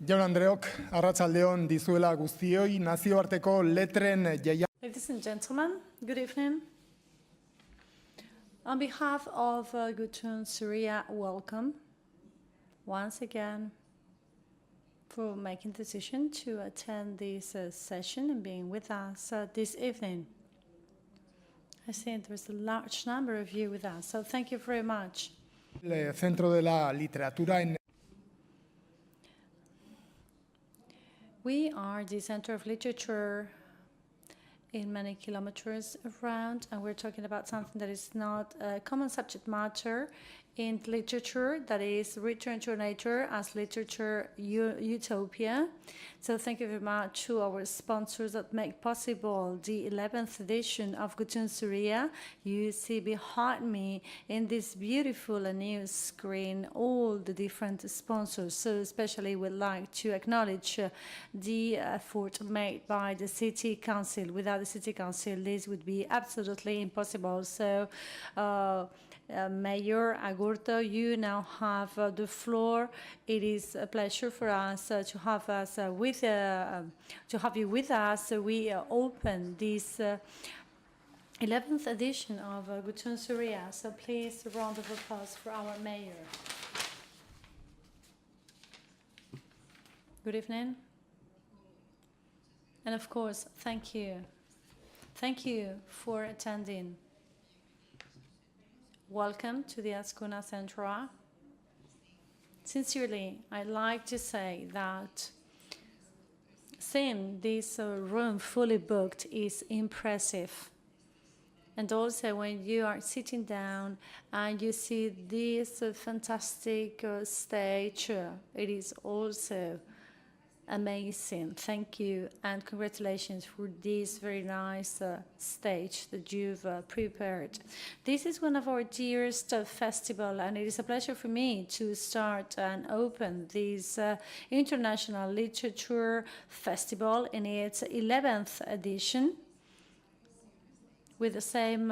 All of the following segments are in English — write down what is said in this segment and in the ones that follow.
Jaun Andreok, arratsaldeon dizuela guztioi, nazioarteko letren jaia. Ladies and gentlemen, good evening. On behalf of Gutun Syria, welcome once again for making the decision to attend this session and being with us this evening. I see there's a large number of you with us, so thank you very much. El Centro de la Literatura en We are the Center of Literature in many kilometers around, and we're talking about something that is not a common subject matter in literature, that is return to nature as literature utopia. So thank you very much to our sponsors that make possible the 11th edition of Gutun Syria. You see behind me in this beautiful and new screen all the different sponsors. So especially we'd like to acknowledge the effort made by the City Council. Without the City Council, this would be absolutely impossible. So Mayor Agurto, you now have the floor. It is a pleasure for us to have you with us. So we open this 11th edition of Gutun Syria. So please, a round of applause for our mayor. Good evening. And of course, thank you. Thank you for attending. Welcome to the Azcuna Centra. Sincerely, I'd like to say that seeing this room fully booked is impressive. And also when you are sitting down and you see this fantastic stage, it is also amazing. Thank you and congratulations for this very nice stage that you've prepared. This is one of our dearest festivals, and it is a pleasure for me to start and open this International Literature Festival in its 11th edition, with the same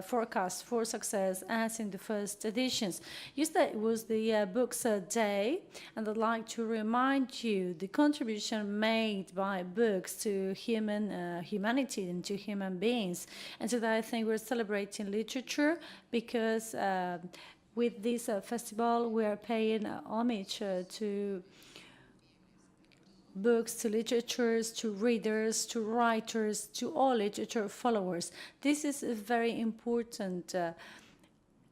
forecast for success as in the first editions. Yesterday was the Books Day, and I'd like to remind you the contribution made by books to humanity and to human beings. And today I think we're celebrating literature because with this festival we are paying homage to books, to literatures, to readers, to writers, to all literature followers. This is a very important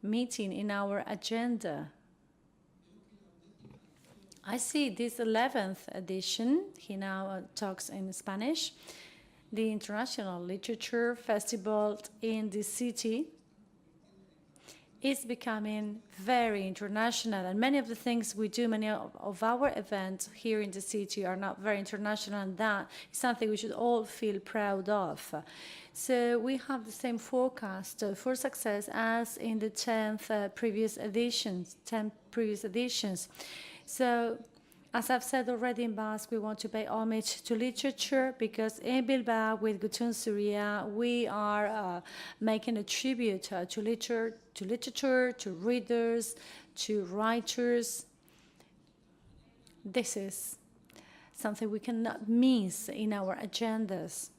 meeting in our agenda. I see this 11th edition, he now talks in Spanish, the International Literature Festival in the city is becoming very international, and many of the things we do, many of our events here in the city are not very international, and that is something we should all feel proud of. So we have the same forecast for success as in the 10 previous editions. So as I've said already in Basque, we want to pay homage to literature because in Bilbao with Gutun Syria, we are making a tribute to literature, to readers, to writers. This is something we cannot miss in our agendas.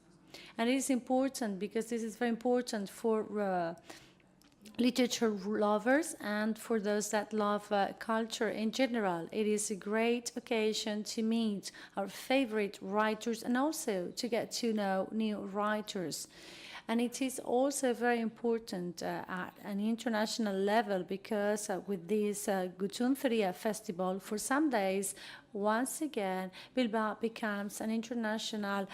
And it is important because this is very important for literature lovers and for those that love culture in general. It is a great occasion to meet our favorite writers and also to get to know new writers. And it is also very important at an international level because with this Gutun Syria festival, for some days, once again, Bilbao becomes an international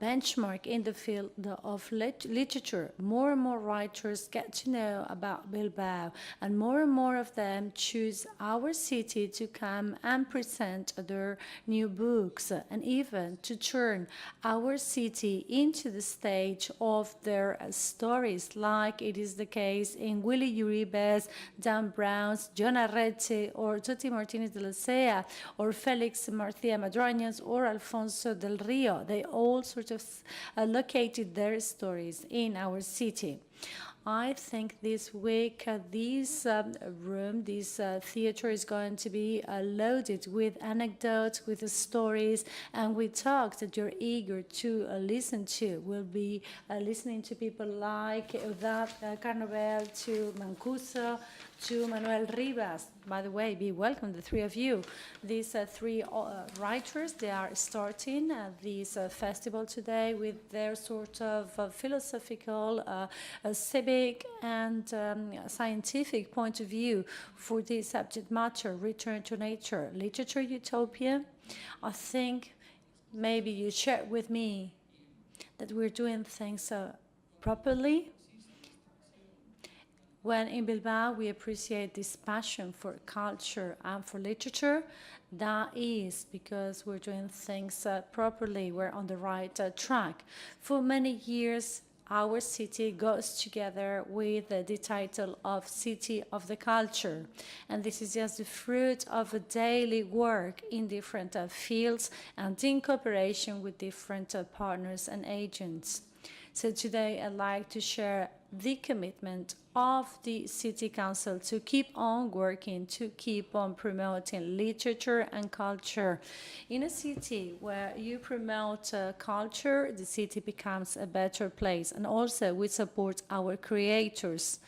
benchmark in the field of literature. More and more writers get to know about Bilbao, and more of them choose our city to come and present their new books, and even to turn our city into the stage of their stories, like it is the case in Willy Rivas, Dan Brown's, John Arrete, or Toti Martinez de la Sea, or Felix Felix Marcia Madrañas or Alfonso del Rio. They all sort of located their stories in our city. I think this week this theater is going to be loaded with anecdotes, with stories, and with talks that you're eager to listen to. We'll be listening to people like Eudald, Carbonell, to Mancuso, to Manuel Rivas. By the way, be welcome, the three of you. These three writers, they are starting this festival today with their sort of philosophical, civic, and scientific point of view for this subject matter, return to nature, literature utopia. I think maybe you share with me that we're doing things properly. When in Bilbao we appreciate this passion for culture and for literature, that is because we're doing things properly, we're on the right track. For many years, our city goes together with the title of City of the Culture. And this is just the fruit of a daily work in different fields and in cooperation with different partners and agents. So today I'd like to share the commitment of the City Council to keep on working, to keep on promoting literature and culture. In a city where you promote culture, the city becomes a better place. And also we support our creators.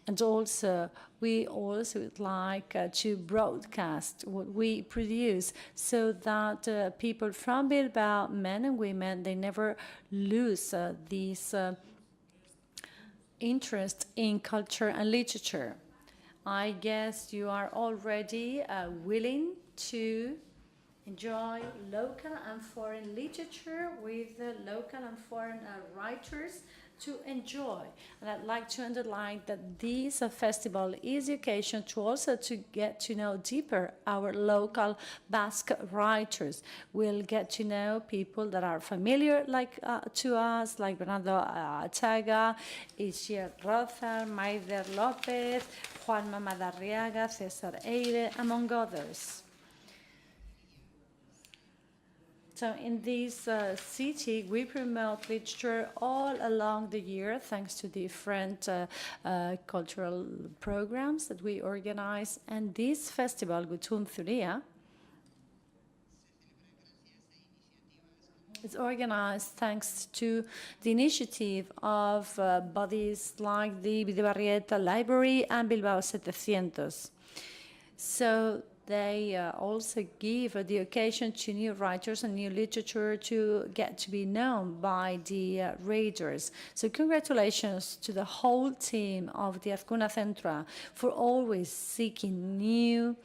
And also, we also would like to broadcast what we produce so that people from Bilbao, men and women, they never lose this interest in culture and literature. I guess you are already willing to enjoy local and foreign literature with local and foreign writers to enjoy. And I'd like to underline that this festival is the occasion to also to get to know deeper our local Basque writers. We'll get to know people that are familiar to us, like Bernardo Ataga, Isier Roza, Maider Lopez, Juanma Madarriaga, Cesar Eire, among others. So in this city, we promote literature all along the year, thanks to different cultural programs that we organize. And this festival, Gutun Thuria, is organized thanks to the initiative of bodies like the Bidebarrieta Library and Bilbao 700. So they also give the occasion to new writers and new literature to get to be known by the readers. So congratulations to the whole team of the Azcuna Centra for always seeking new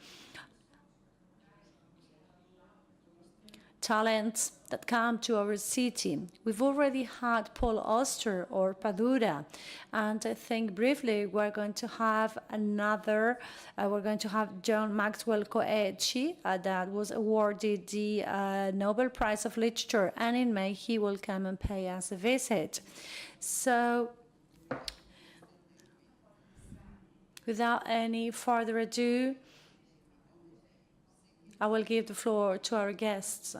talents that come to our city. We've already had Paul Auster or Padura, and I think briefly we're going to have another, we're going to have John Maxwell Coetzee that was awarded the Nobel Prize of Literature, and in May he will come and pay us a visit. So without any further ado, I will give the floor to our guests.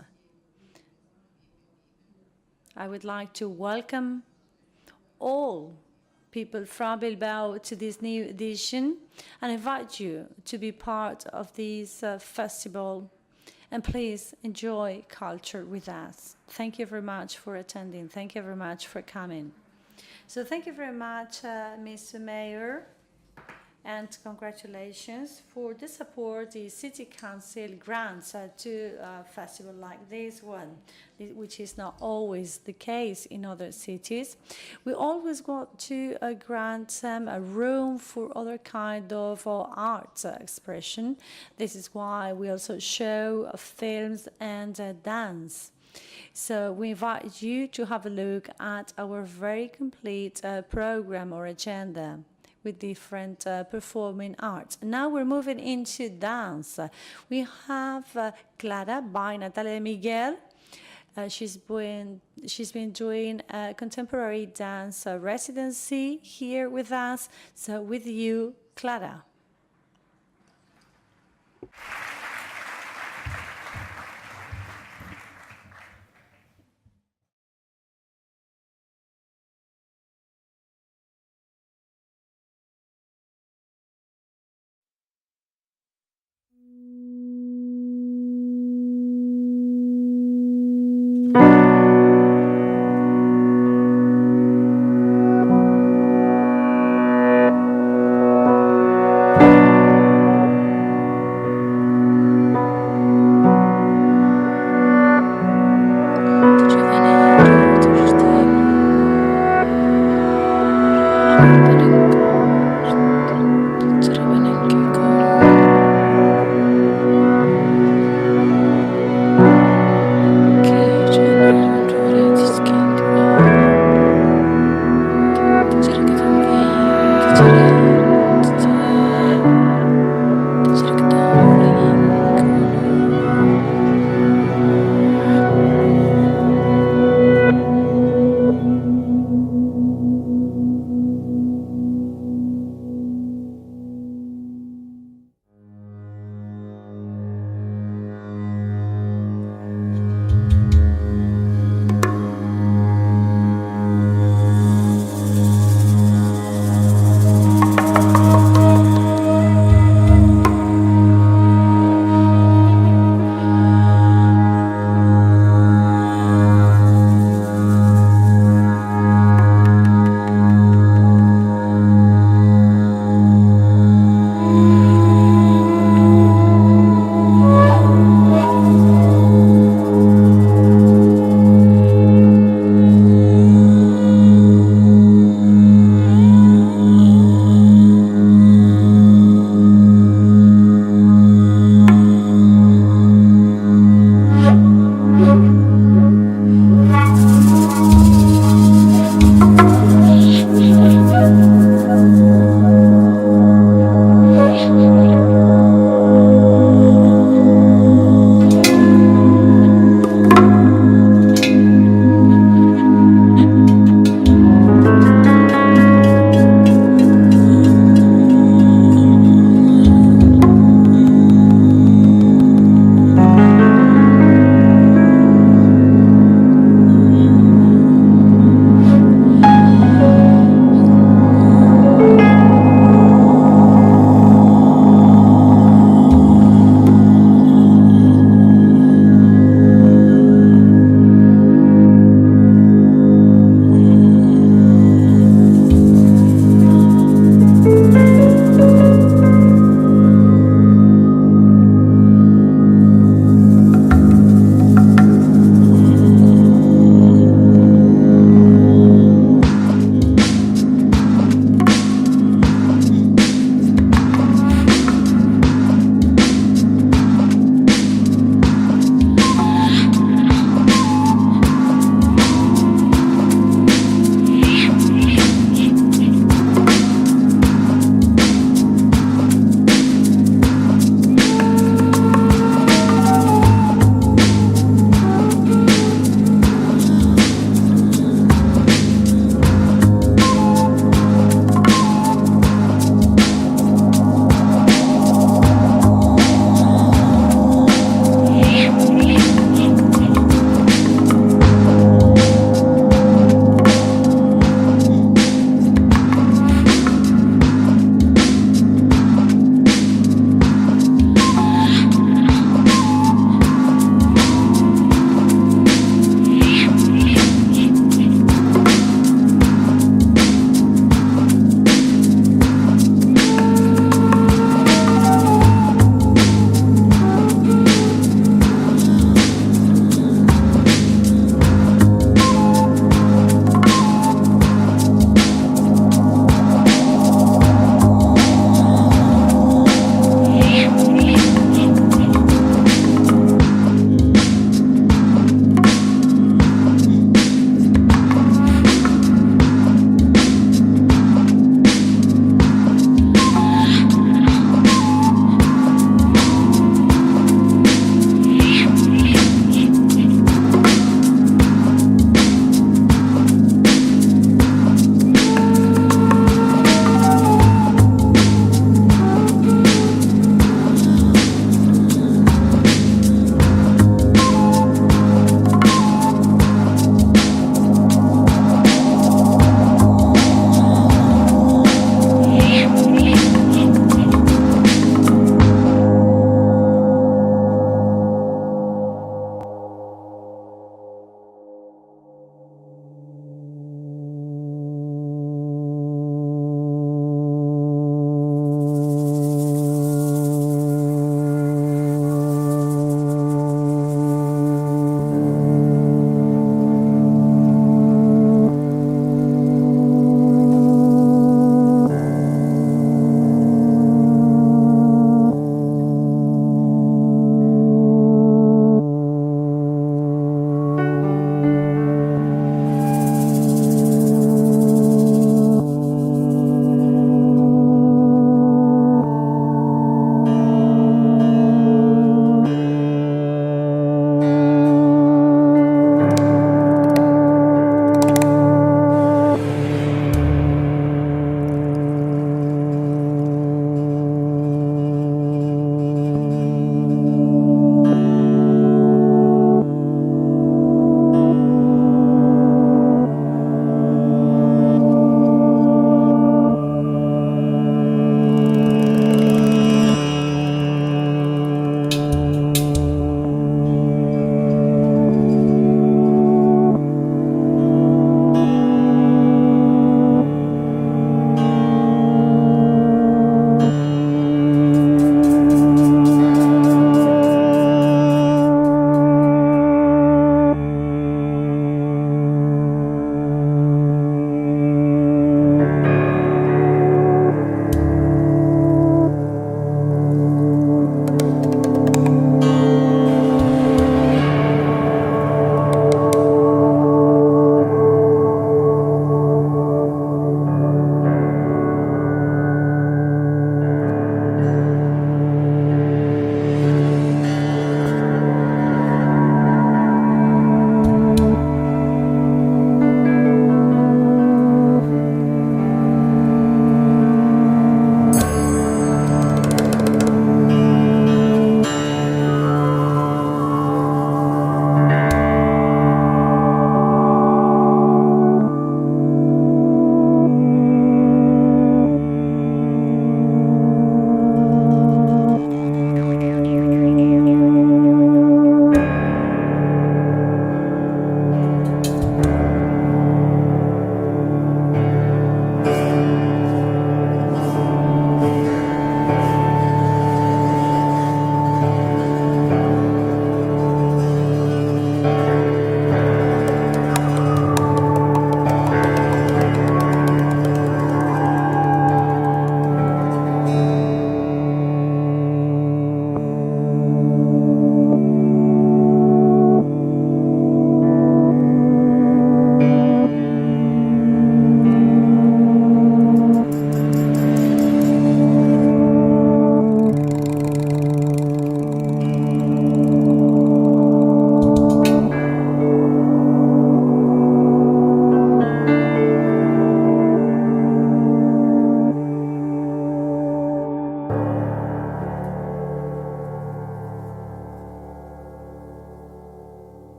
I would like to welcome all people from Bilbao to this new edition and invite you to be part of this festival. And please enjoy culture with us. Thank you very much for attending. Thank you very much for coming. So thank you very much, Mr. Mayor. And congratulations for the support the City Council grants to a festival like this one, which is not always the case in other cities. We always want to grant a room for other kind of arts expression. This is why we also show films and dance. So we invite you to have a look at our very complete program or agenda with different performing arts. Now we're moving into dance. We have Clara by Natalia Miguel. She's been doing a contemporary dance residency here with us. So with you, Clara.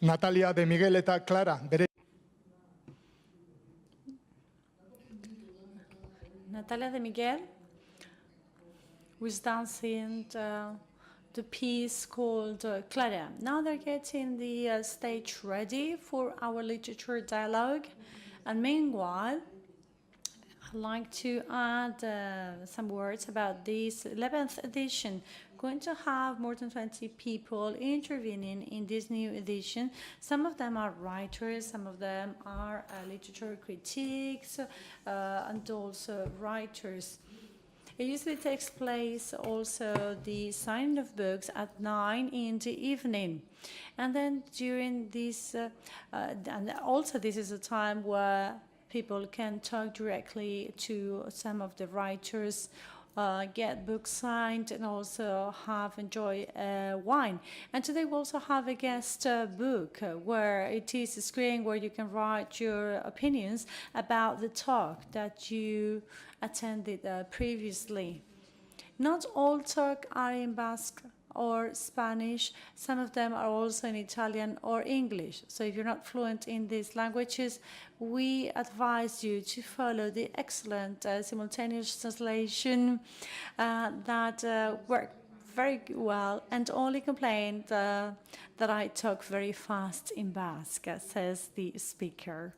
Natalia de Miguel eta Clara, bere Natalia de Miguel was dancing the piece called Clara. Now they're getting the stage ready for our literature dialogue. And meanwhile, I'd like to add some words about this 11th edition. Going to have more than 20 people intervening in this new edition. Some of them are writers, some of them are literature critics, and also writers. It usually takes place also the signing of books at 9 in the evening. And then during this, and also this is a time where people can talk directly to some of the writers, get books signed, and also enjoy wine. And today we also have a guest book where it is a screen where you can write your opinions about the talk that you attended previously. Not all talk are in Basque or Spanish. Some of them are also in Italian or English. So if you're not fluent in these languages, we advise you to follow the excellent simultaneous translation that work very well, and only complained that I talk very fast in Basque, says the speaker.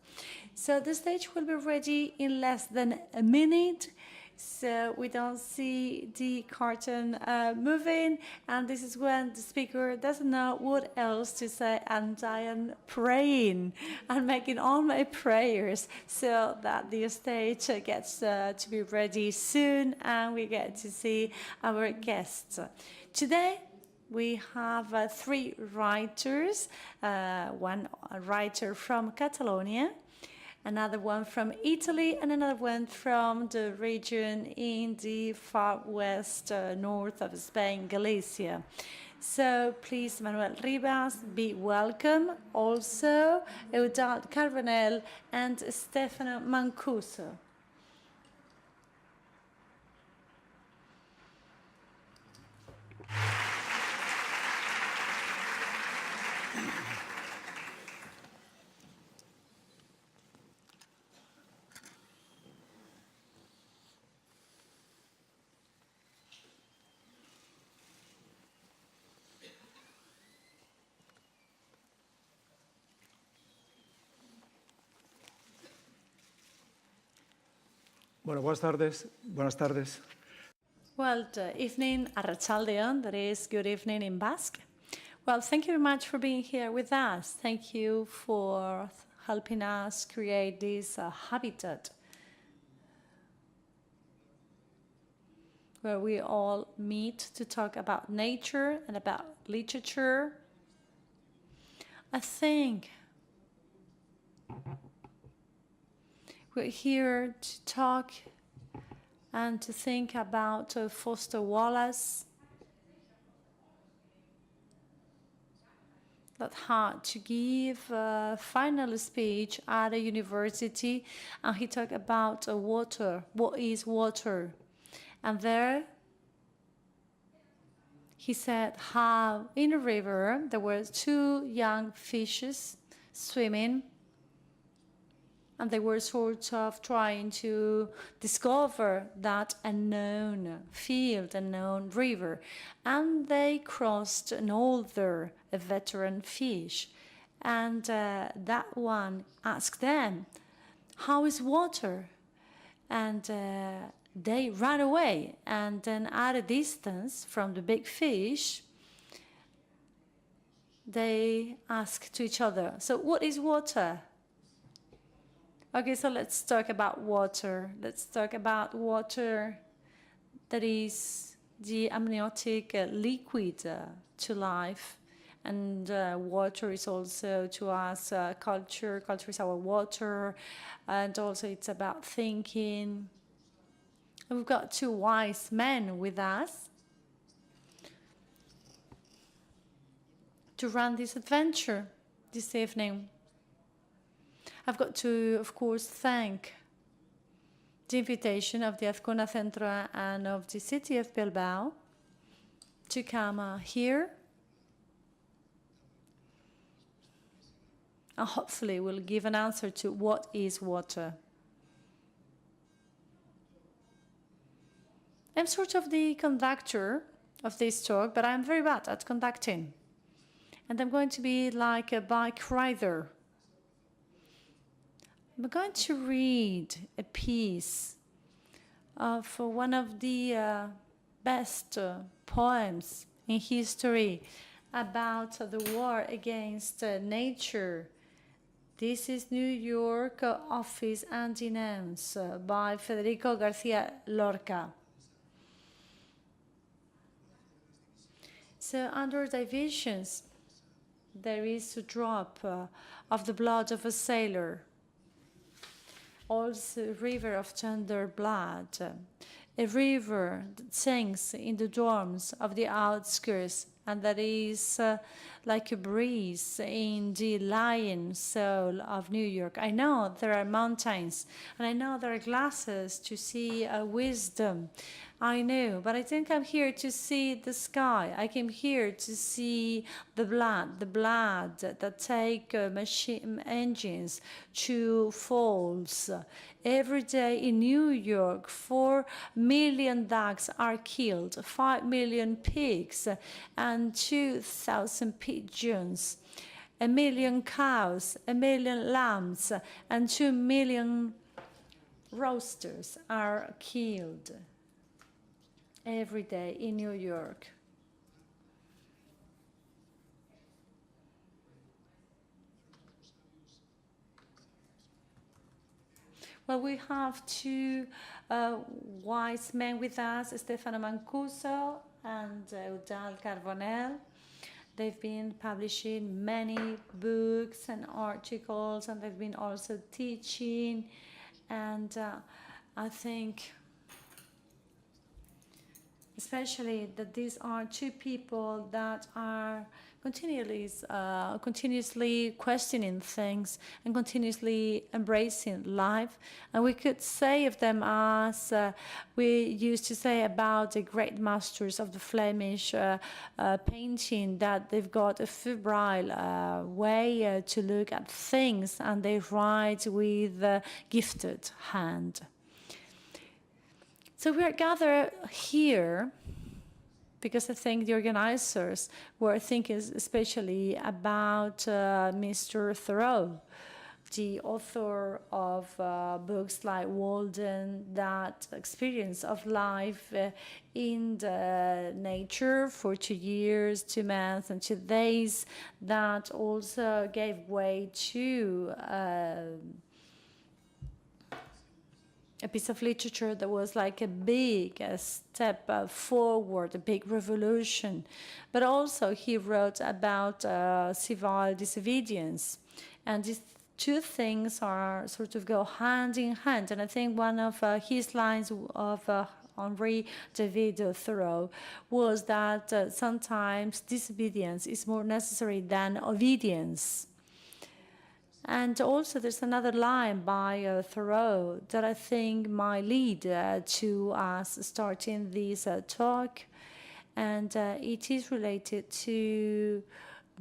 So the stage will be ready in less than a minute. So we don't see the curtain moving, and this is when the speaker doesn't know what else to say, and I am praying and making all my prayers so that the stage gets to be ready soon and we get to see our guests. Today, we have 3 writers, one writer from Catalonia, another one from Italy, and another one from the region in the far west, north of Spain, Galicia. So please, Manuel Rivas, be welcome. Also, Eudald Carbonell and Stefano Mancuso. Bueno, buenas tardes. Buenas tardes. Well, good evening, Arratsaldeon, that is good evening in Basque. Well, thank you very much for being here with us. Thank you for helping us create this habitat where we all meet to talk about nature and about literature. I think we're here to talk and to think about Foster Wallace, that had to give a final speech at a university, and he talked about water. What is water? And there he said how in a river there were 2 young fishes swimming, and they were sort of trying to discover that unknown field, unknown river. And they crossed an older, a veteran fish. And that one asked them, how is water? And they ran away. And then at a distance from the big fish, they asked to each other, so what is water? Okay, so let's talk about water. Let's talk about water that is the amniotic liquid to life. And water is also to us culture. Culture is our water. And also it's about thinking. And we've got 2 wise men with us to run this adventure this evening. I've got to, of course, thank the invitation of the Azcona Centro and of the city of Bilbao to come here. and hopefully will give an answer to what is water. I'm sort of the conductor of this talk, but I'm very bad at conducting. And I'm going to be like a bike rider. I'm going to read a piece of one of the best poems in history about the war against nature. This is New York Office and Denounce by Federico Garcia Lorca. So under divisions, there is a drop of the blood of a sailor, also a river of tender blood, a river that sinks in the dorms of the outskirts, and that is like a breeze in the lion soul of New York. I know there are mountains, and I know there are glasses to see wisdom. I know, but I think I'm here to see the sky. I came here to see the blood that take machine engines to falls. Every day in New York, 4 million ducks are killed, 5 million pigs, and 2,000 pigeons, 1 million cows, 1 million lambs, and 2 million roosters are killed every day in New York. Well, we have two wise men with us, Stefano Mancuso and Eudald Carbonell. They've been publishing many books and articles, and they've been also teaching. And I think especially that these are two people that are continuously questioning things and continuously embracing life. And we could say of them as we used to say about the great masters of the Flemish painting, that they've got a febrile way to look at things, and they write with a gifted hand. So we are gathered here because I think the organizers were thinking especially about Mr. Thoreau, the author of books like Walden, that experience of life in the nature for 2 years, 2 months, and 2 days, that also gave way to a piece of literature that was like a big step forward, a big revolution. But also he wrote about civil disobedience. And these two things are sort of go hand in hand. And I think one of his lines of Henri David Thoreau was that sometimes disobedience is more necessary than obedience. And also there's another line by Thoreau that I think might lead to us starting this talk. And it is related to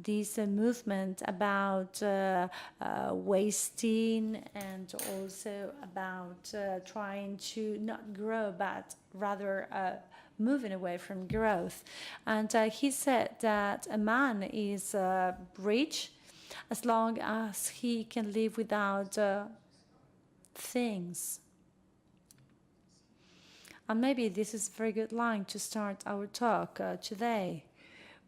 this movement about wasting, and also about trying to not grow, but rather moving away from growth. And he said that a man is rich as long as he can live without things. And maybe this is a very good line to start our talk today.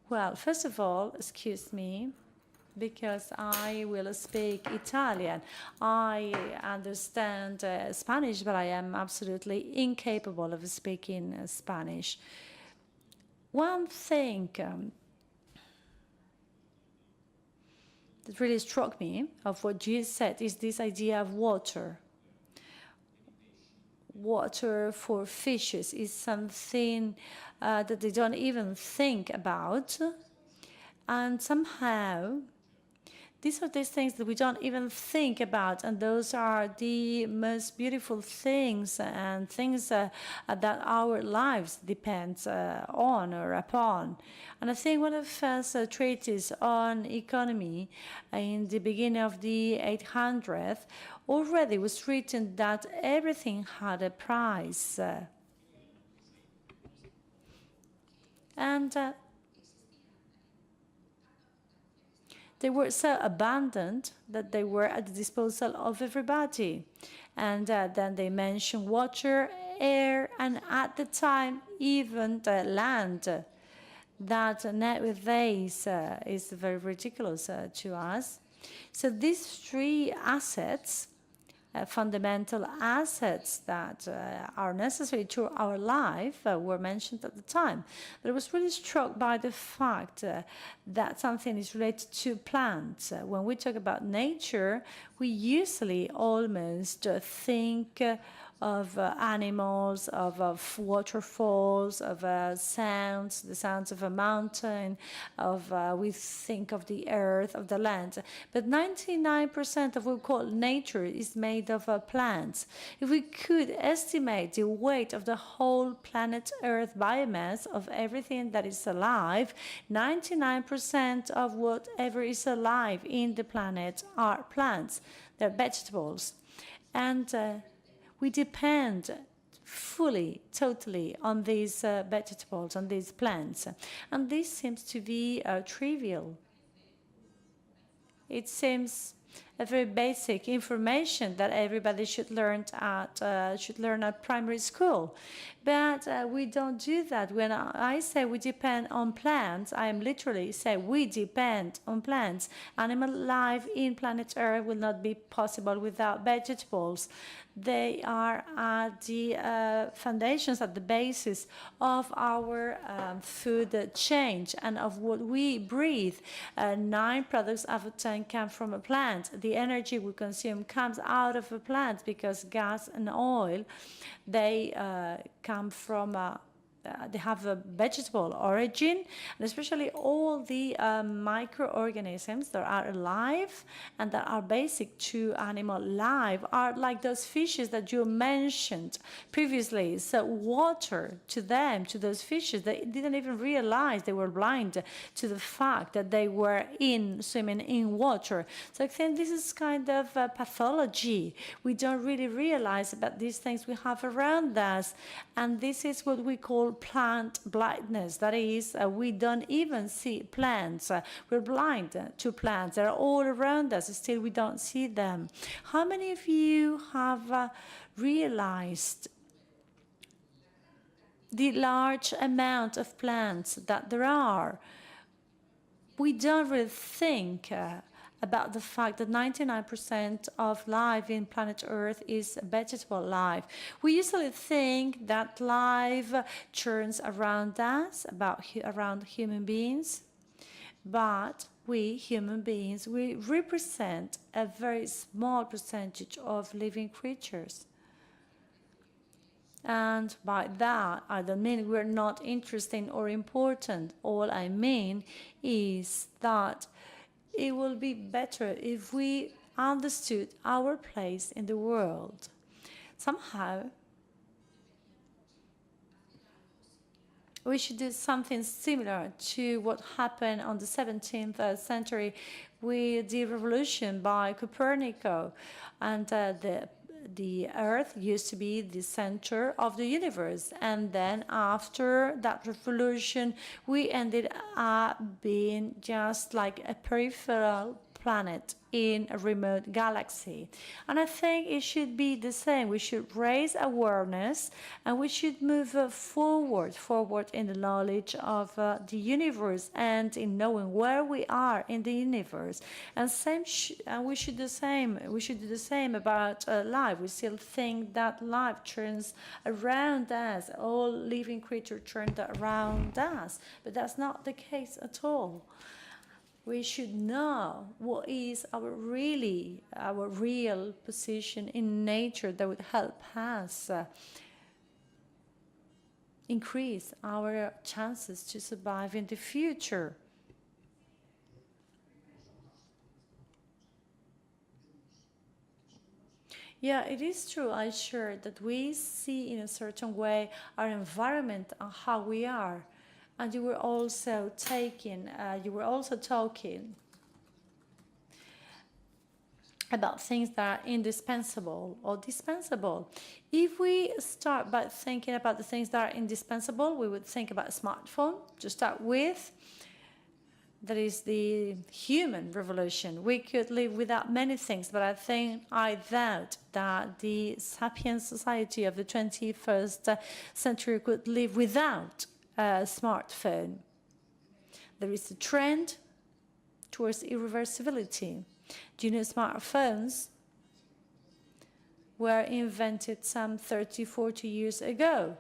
Well, first of all, excuse me, because I will speak Italian. I understand Spanish, but I am absolutely incapable of speaking Spanish. One thing that really struck me of what Jesus said is this idea of water. Water for fishes is something that they don't even think about. And somehow These are these things that we don't even think about, and those are the most beautiful things and things that our lives depend on or upon. And I think one of the first treatises on economy in the beginning of the 800th already was written that everything had a price. And they were so abundant that they were at the disposal of everybody. And then they mentioned water, air, and at the time, even the land. That nowadays is very ridiculous to us. So these three assets, fundamental assets that are necessary to our life were mentioned at the time. But I was really struck by the fact that something is related to plants. When we talk about nature, we usually almost think of animals, of waterfalls, of sounds, the sounds of a mountain, we think of the earth, of the land. But 99% of what we call nature is made of plants. If we could estimate the weight of the whole planet Earth biomass of everything that is alive, 99% of whatever is alive in the planet are plants. They're vegetables. And we depend fully, totally on these vegetables, on these plants. And this seems to be trivial. It seems a very basic information that everybody should learn at primary school. But we don't do that. When I say we depend on plants, I am literally saying we depend on plants. Animal life in planet Earth will not be possible without vegetables. They are at the foundations, at the basis of our food chain and of what we breathe. 9 products out of 10 come from a plant. The energy we consume comes out of a plant because gas and oil, they come from they have a vegetable origin, and especially all the microorganisms that are alive and that are basic to animal life are like those fishes that you mentioned previously. So water to them, to those fishes, they didn't even realize they were blind to the fact that they were swimming in water. So I think this is kind of pathology. We don't really realize about these things we have around us, and this is what we call plant blindness. That is, we don't even see plants. We're blind to plants. They're all around us, still we don't see them. How many of you have realized the large amount of plants that there are? We don't really think about the fact that 99% of life in planet Earth is vegetable life. We usually think that life churns around us, around human beings, but we human beings, we represent a very small percentage of living creatures. And by that, I don't mean we're not interesting or important. All I mean is that it will be better if we understood our place in the world. Somehow, we should do something similar to what happened on the 17th century with the revolution by Copernicus. And the Earth used to be the center of the universe. And then after that revolution, we ended up being just like a peripheral planet in a remote galaxy. And I think it should be the same. We should raise awareness and we should move forward in the knowledge of the universe and in knowing where we are in the universe. And we should do the same. We should do the same about life. We still think that life turns around us. All living creatures turn around us, but that's not the case at all. We should know what is our real position in nature that would help us increase our chances to survive in the future. Yeah, it is true, I'm sure, that we see in a certain way our environment and how we are. And you were also talking about things that are indispensable or dispensable. If we start by thinking about the things that are indispensable, we would think about a smartphone to start with. That is the human revolution. We could live without many things, but I doubt that the sapiens society of the 21st century could live without a smartphone. There is a trend towards irreversibility. Do you know smartphones were invented some 30, 40 years ago?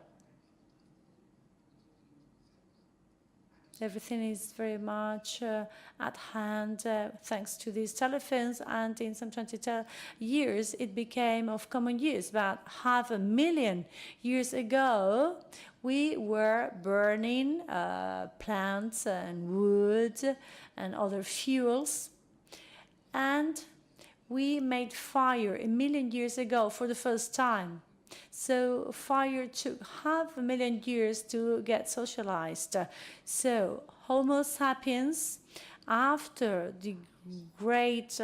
Everything is very much at hand thanks to these telephones, and in some 20 years it became of common use. About 500,000 years ago, we were burning plants and wood and other fuels, and we made fire 1 million years ago for the first time. So fire took 500,000 years to get socialized. So Homo sapiens, after the great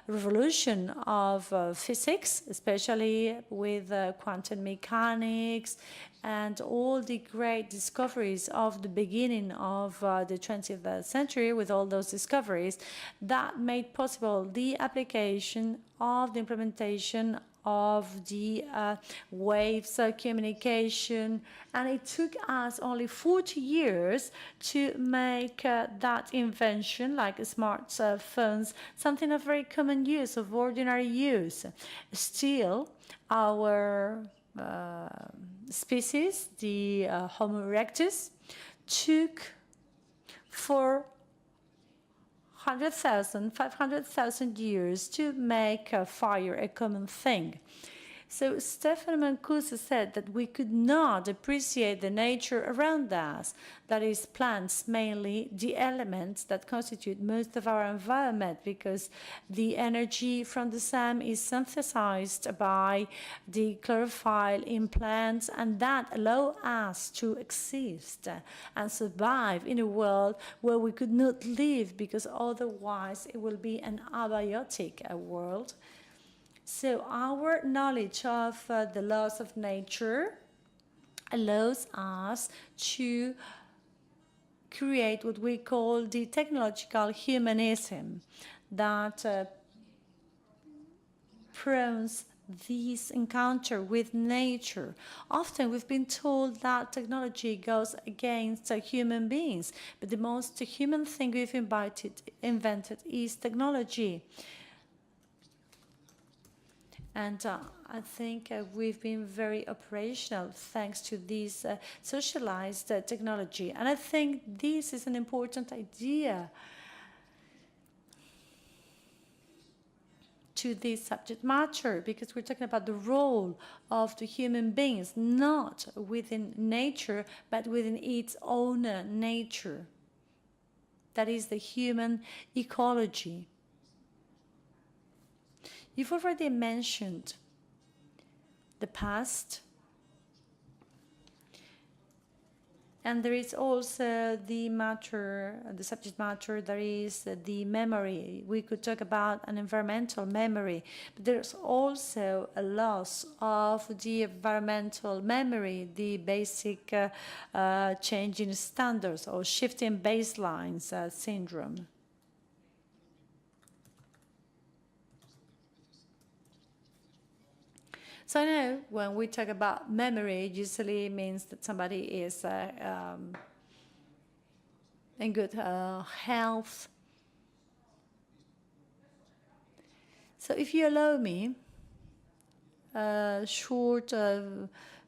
revolution of physics, especially with quantum mechanics and all the great discoveries of the beginning of the 20th century, with all those discoveries, that made possible the application of the implementation of the waves communication, and it took us only 40 years to make that invention, like smartphones, something of very common use, of ordinary use. Still, our species, the Homo erectus, took 400,000, 500,000 years to make fire a common thing. So Stefano Mancuso said that we could not appreciate the nature around us, that is, plants, mainly the elements that constitute most of our environment, because the energy from the sun is synthesized by the chlorophyll in plants, and that allows us to exist and survive in a world where we could not live, because otherwise it will be an abiotic world. So our knowledge of the laws of nature allows us to create what we call the technological humanism that promotes this encounter with nature. Often we've been told that technology goes against human beings, but the most human thing we've invented is technology. And I think we've been very operational thanks to this socialized technology. And I think this is an important idea to this subject matter, because we're talking about the role of the human beings, not within nature, but within its own nature. That is the human ecology. You've already mentioned the past, and there is also the subject matter, there is the memory. We could talk about an environmental memory, but there's also a loss of the environmental memory, the basic change in standards or shifting baselines syndrome. So I know when we talk about memory, it usually means that somebody is in good health. So if you allow me a short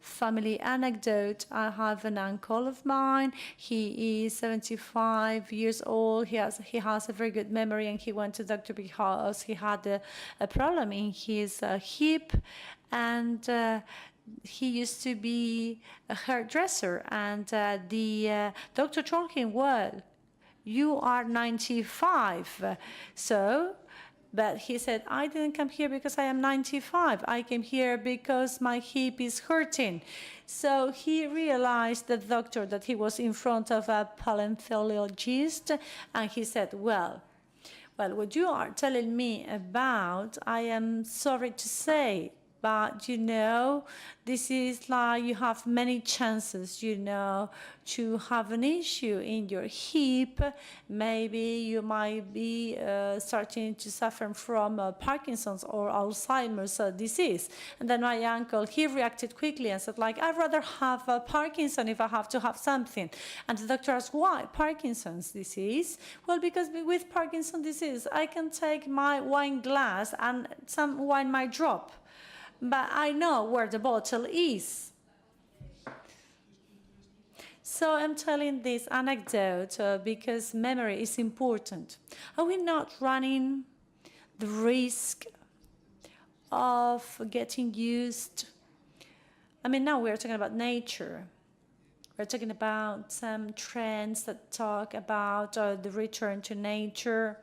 family anecdote, I have an uncle of mine. He is 75 years old. He has a very good memory, and he went to the doctor because he had a problem in his hip, and he used to be a hairdresser, and the doctor told him, well, you are 95, so But he said, I didn't come here because I am 95. I came here because my hip is hurting. So he realized, the doctor, that he was in front of a paleontologist, and he said, well, what you are telling me about, I am sorry to say, but, you know, this is like you have many chances, you know, to have an issue in your hip. Maybe you might be starting to suffer from Parkinson's or Alzheimer's disease. And then my uncle, he reacted quickly and said, like, I'd rather have Parkinson if I have to have something. And the doctor asked, why Parkinson's disease? Well, because with Parkinson's disease, I can take my wine glass and some wine might drop, but I know where the bottle is. So I'm telling this anecdote because memory is important. Are we not running the risk of getting used? I mean, now we're talking about nature. We're talking about some trends that talk about the return to nature.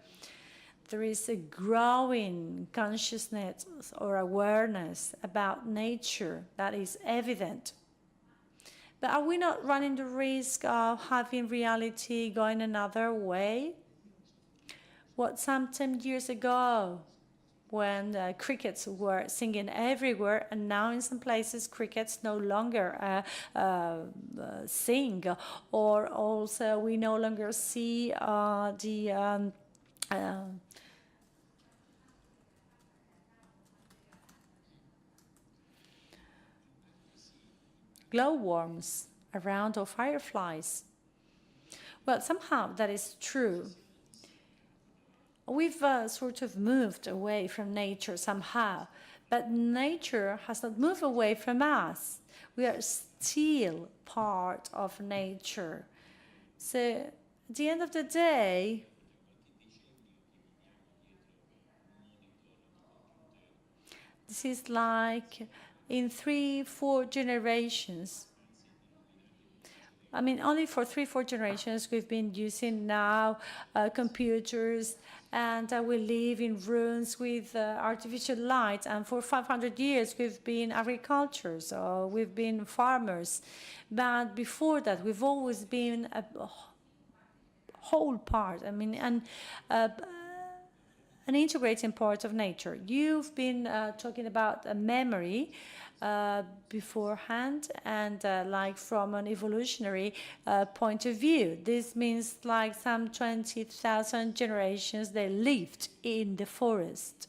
There is a growing consciousness or awareness about nature that is evident. But are we not running the risk of having reality going another way? What some 10 years ago, when crickets were singing everywhere, and now in some places crickets no longer sing, or also we no longer see the glowworms around, or fireflies. Well, somehow that is true. We've sort of moved away from nature somehow, but nature has not moved away from us. We are still part of nature. So at the end of the day, this is like in 3-4 generations. I mean, only for 3-4 generations we've been using now computers, and we live in rooms with artificial light, and for 500 years we've been agriculture, so we've been farmers. But before that, we've always been a whole part, I mean, and an integrating part of nature. You've been talking about a memory beforehand, and like from an evolutionary point of view. This means like some 20,000 generations they lived in the forest.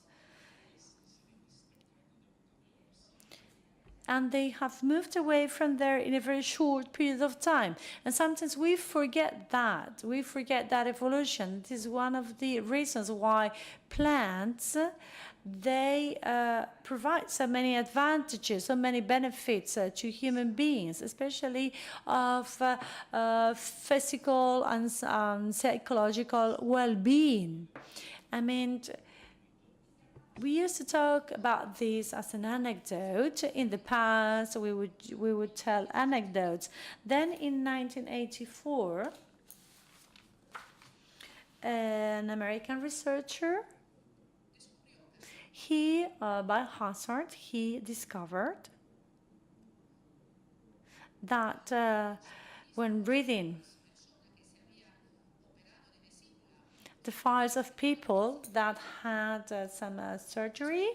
And they have moved away from there in a very short period of time. And sometimes we forget that. We forget that evolution. This is one of the reasons why plants, they provide so many advantages, so many benefits to human beings, especially of physical and psychological well-being. I mean, we used to talk about this as an anecdote. In the past, we would tell anecdotes. Then in 1984, an American researcher, he, by hazard, he discovered that when reading the files of people that had some surgery,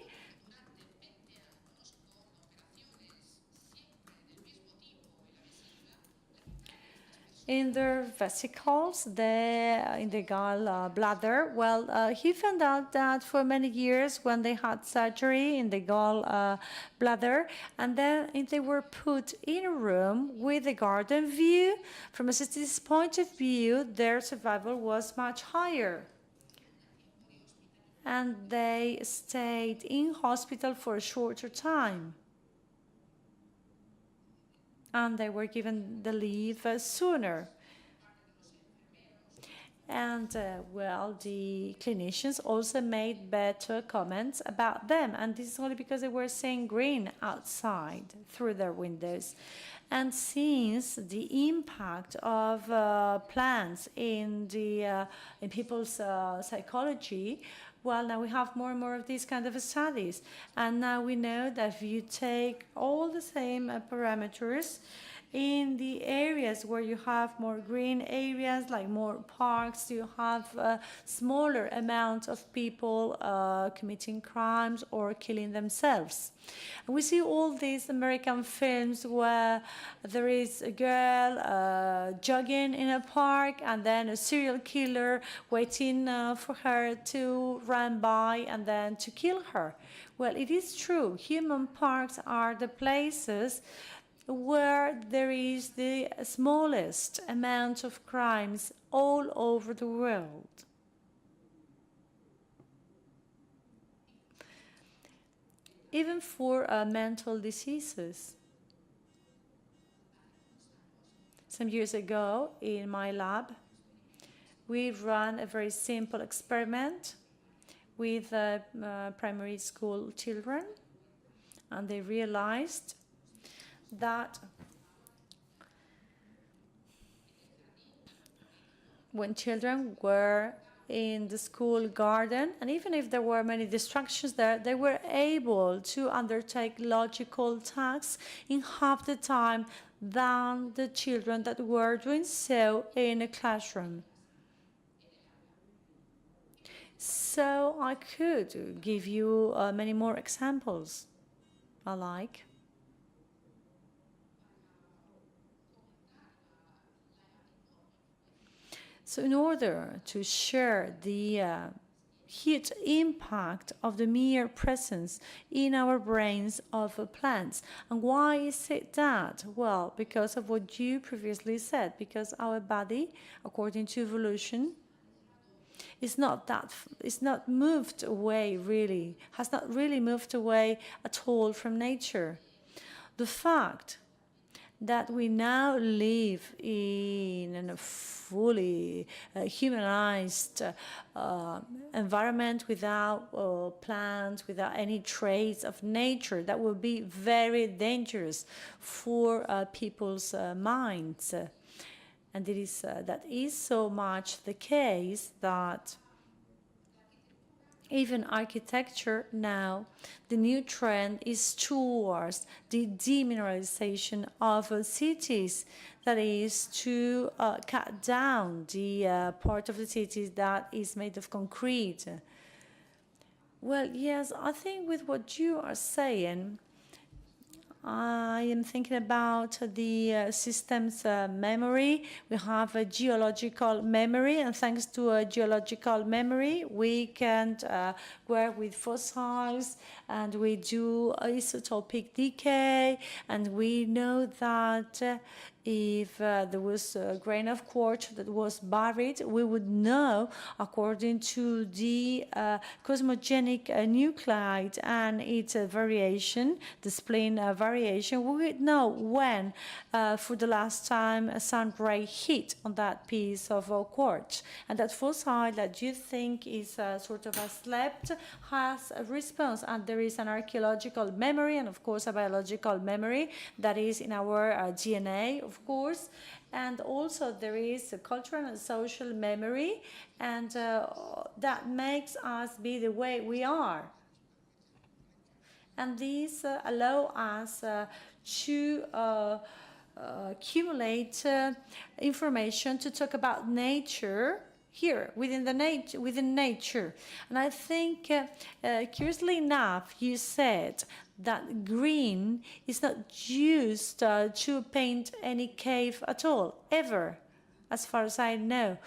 in their vesicles, in the gall bladder. Well, he found out that for many years when they had surgery in the gall bladder, and then they were put in a room with a garden view, from a statistics point of view, their survival was much higher. And they stayed in hospital for a shorter time. And they were given the leave sooner. And, well, the clinicians also made better comments about them. And this is only because they were seeing green outside through their windows. And since the impact of plants in people's psychology, Well, now we have more and more of these kind of studies. And now we know that if you take all the same parameters, in the areas where you have more green areas, like more parks, you have a smaller amount of people committing crimes or killing themselves. And we see all these American films where there is a girl jogging in a park and then a serial killer waiting for her to run by and then to kill her. Well, it is true. Human parks are the places where there is the smallest amount of crimes all over the world. Even for mental diseases. Some years ago in my lab, we ran a very simple experiment with primary school children, and they realized that when children were in the school garden, and even if there were many distractions there, they were able to undertake logical tasks in half the time than the children that were doing so in a classroom. So I could give you many more examples alike. So in order to share the huge impact of the mere presence in our brains of plants. And why is it that? Well, because of what you previously said, because our body, according to evolution, is not moved away really, has not really moved away at all from nature. The fact that we now live in a fully humanized environment without plants, without any trace of nature, that will be very dangerous for people's minds. And that is so much the case that even architecture now, the new trend is towards the demineralization of cities. That is to cut down the part of the cities that is made of concrete. Well, yes, I think with what you are saying, I am thinking about the system's memory. We have a geological memory, and thanks to a geological memory, we can work with fossils, and we do isotopic decay, and we know that if there was a grain of quartz that was buried, we would know, according to the cosmogenic nuclide and its variation, the spleen variation, we would know when, for the last time, a sun ray hit on that piece of quartz. And that fossil that you think is sort of slept has a response, and there is an archaeological memory and, of course, a biological memory that is in our DNA, of course, and also there is a cultural and social memory, and that makes us be the way we are. And these allow us to accumulate information to talk about nature here within nature. And I think, curiously enough, you said that green is not used to paint any cave at all, ever, as far as I know.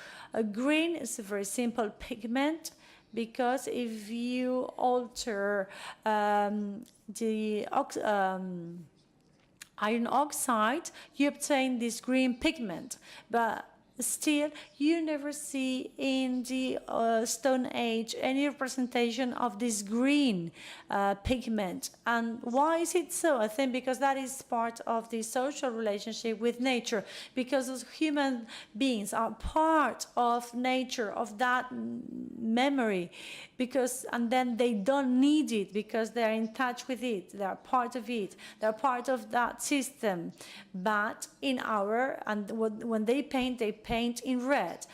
Green is a very simple pigment, because if you alter the iron oxide, you obtain this green pigment. But still, you never see in the Stone Age any representation of this green pigment. And why is it so? I think because that is part of the social relationship with nature, because as human beings are part of nature, of that memory, and then they don't need it because they're in touch with it, they're part of it, they're part of that system. But in when they paint in red.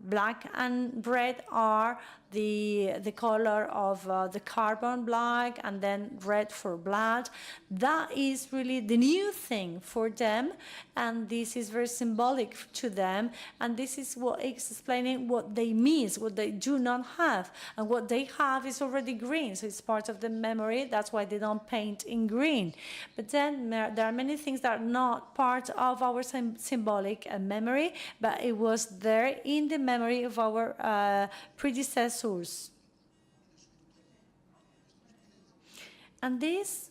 black and red are the color of the carbon black, and then red for blood. That is really the new thing for them, and this is very symbolic to them, and this is what is explaining what they miss, what they do not have, and what they have is already green, so it's part of the memory. That's why they don't paint in green. But then there are many things that are not part of our symbolic memory, but it was there in the memory of our predecessors. And this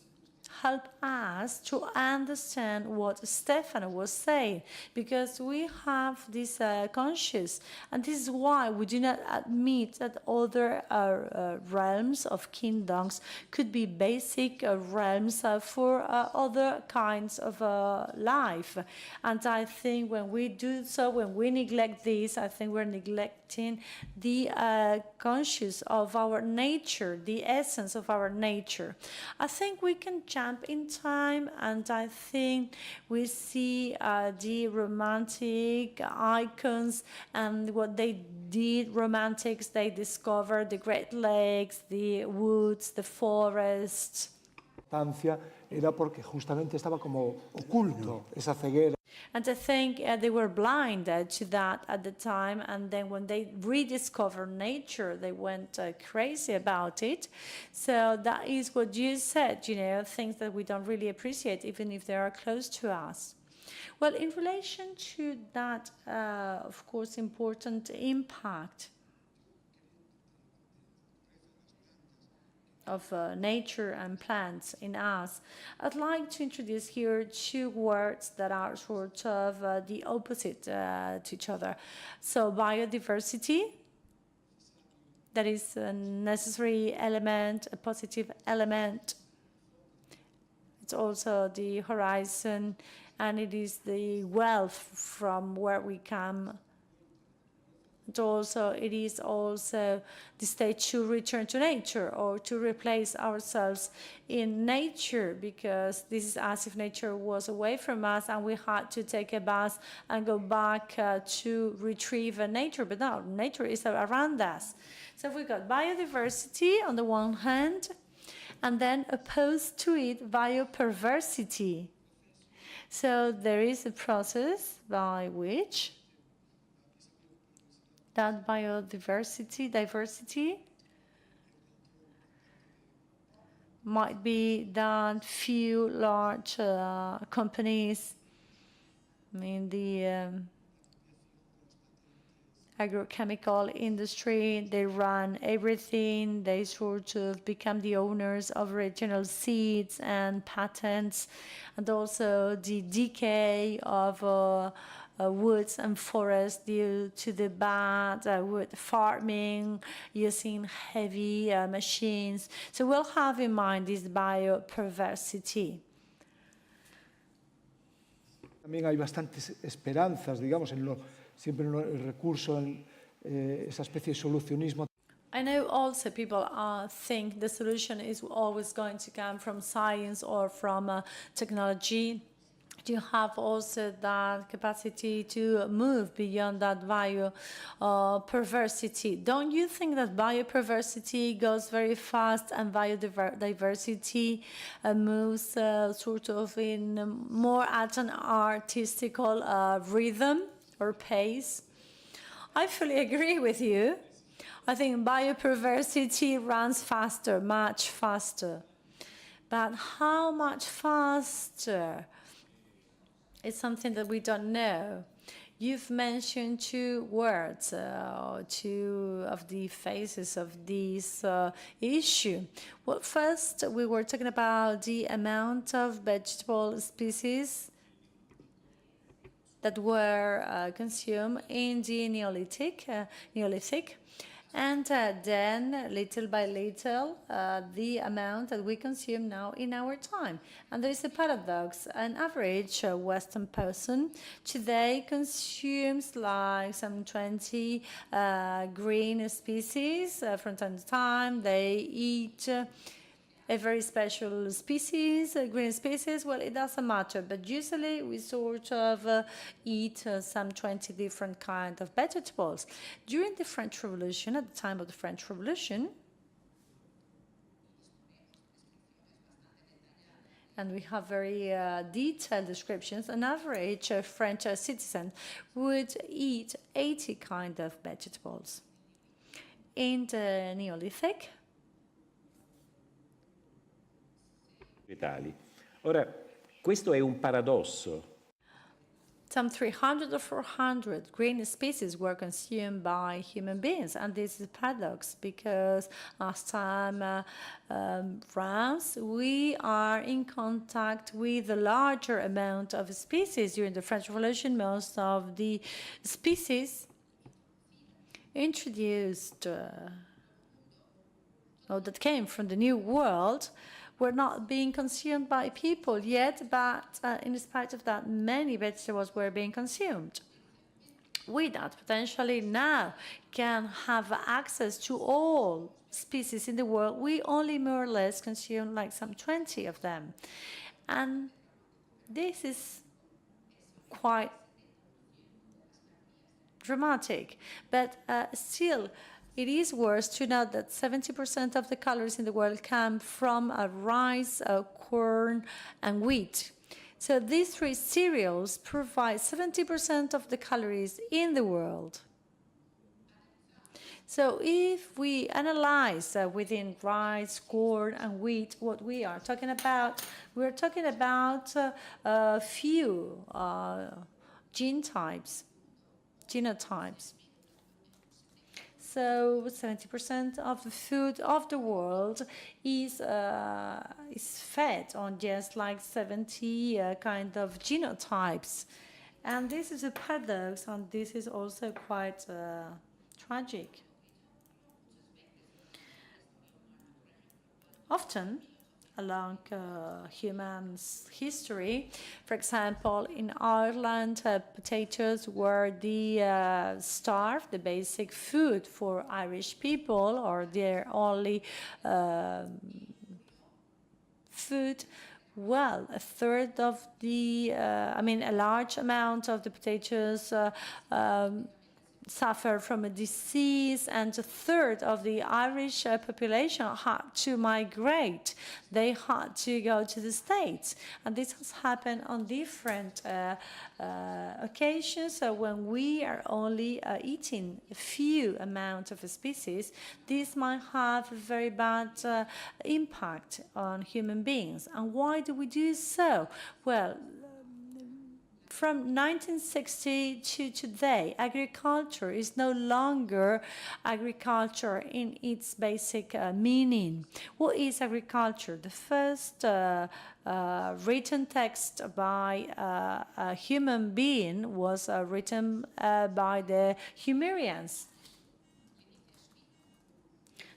help us to understand what Stefano was saying, because we have this conscious, and this is why we do not admit that other realms of kingdoms could be basic realms for other kinds of life. And I think when we do so, when we neglect this, I think we're neglecting the conscious of our nature, the essence of our nature. I think we can jump in time, and I think we see the romantic icons and what they did. Romantics, they discovered the Great Lakes, the woods, the forests. Era porque justamente estaba como oculto esa ceguera. And I think they were blind to that at the time, and then when they rediscovered nature, they went crazy about it. So that is what you said, you know, things that we don't really appreciate, even if they are close to us. Well, in relation to that, of course, important impact of nature and plants in us, I'd like to introduce here two words that are sort of the opposite to each other. So biodiversity, that is a necessary element, a positive element. It's also the horizon, and it is the wealth from where we come. It is also the state to return to nature, or to replace ourselves in nature, because this is as if nature was away from us and we had to take a bus and go back to retrieve nature. But no, nature is around us. So we got biodiversity on the one hand, and then opposed to it, bioperversity. So there is a process by which that diversity might be that few large companies, I mean the agrochemical industry, they run everything, they sort of become the owners of original seeds and patents, and also the decay of woods and forests due to the bad wood farming, using heavy machines. So we'll have in mind this bioperversity. También hay bastantes esperanzas, digamos, siempre el recurso en esa especie de solucionismo. I know also people think the solution is always going to come from science or from technology. You have also that capacity to move beyond that bioperversity. Don't you think that bioperversity goes very fast and biodiversity moves sort of in more at an artistical rhythm or pace? I fully agree with you. I think bioperversity runs faster, much faster. But how much faster? It's something that we don't know. You've mentioned two words, two of the phases of this issue. Well, first, we were talking about the amount of vegetable species that were consumed in the Neolithic. And then, little by little, the amount that we consume now in our time. And there is a paradox. An average Western person today consumes like some 20 green species from time to time. They eat a very special species, a green species, well, it doesn't matter. But usually we sort of eat some 20 different kinds of vegetables. During the French Revolution, at the time of the French Revolution, and we have very detailed descriptions, an average French citizen would eat 80 kinds of vegetables. In the Neolithic, vegetali. Ora, questo è un paradosso. some 300 or 400 green species were consumed by human beings, and this is a paradox because as time runs, we are in contact with a larger amount of species. During the French Revolution, most of the species introduced or that came from the New World were not being consumed by people yet, but in spite of that, many vegetables were being consumed. We that potentially now can have access to all species in the world, we only more or less consume like some 20 of them. And this is quite dramatic, but still, it is worth to note that 70% of the calories in the world come from rice, corn, and wheat. So these three cereals provide 70% of the calories in the world. So if we analyze within rice, corn, and wheat what we are talking about, we're talking about a few genotypes. So 70% of the food of the world is fed on just like 70 kind of genotypes. And this is a paradox, and this is also quite tragic. Often, along human's history. For example, in Ireland, potatoes were the starve, the basic food for Irish people, or their only food. Well, a third of the, a large amount of the potatoes suffer from a disease, and a third of the Irish population had to migrate. They had to go to the States, and this has happened on different occasions. So when we are only eating a few amount of a species, this might have a very bad impact on human beings. And why do we do so? Well, from 1960 to today, agriculture is no longer agriculture in its basic meaning. What is agriculture? The first written text by a human being was written by the Sumerians.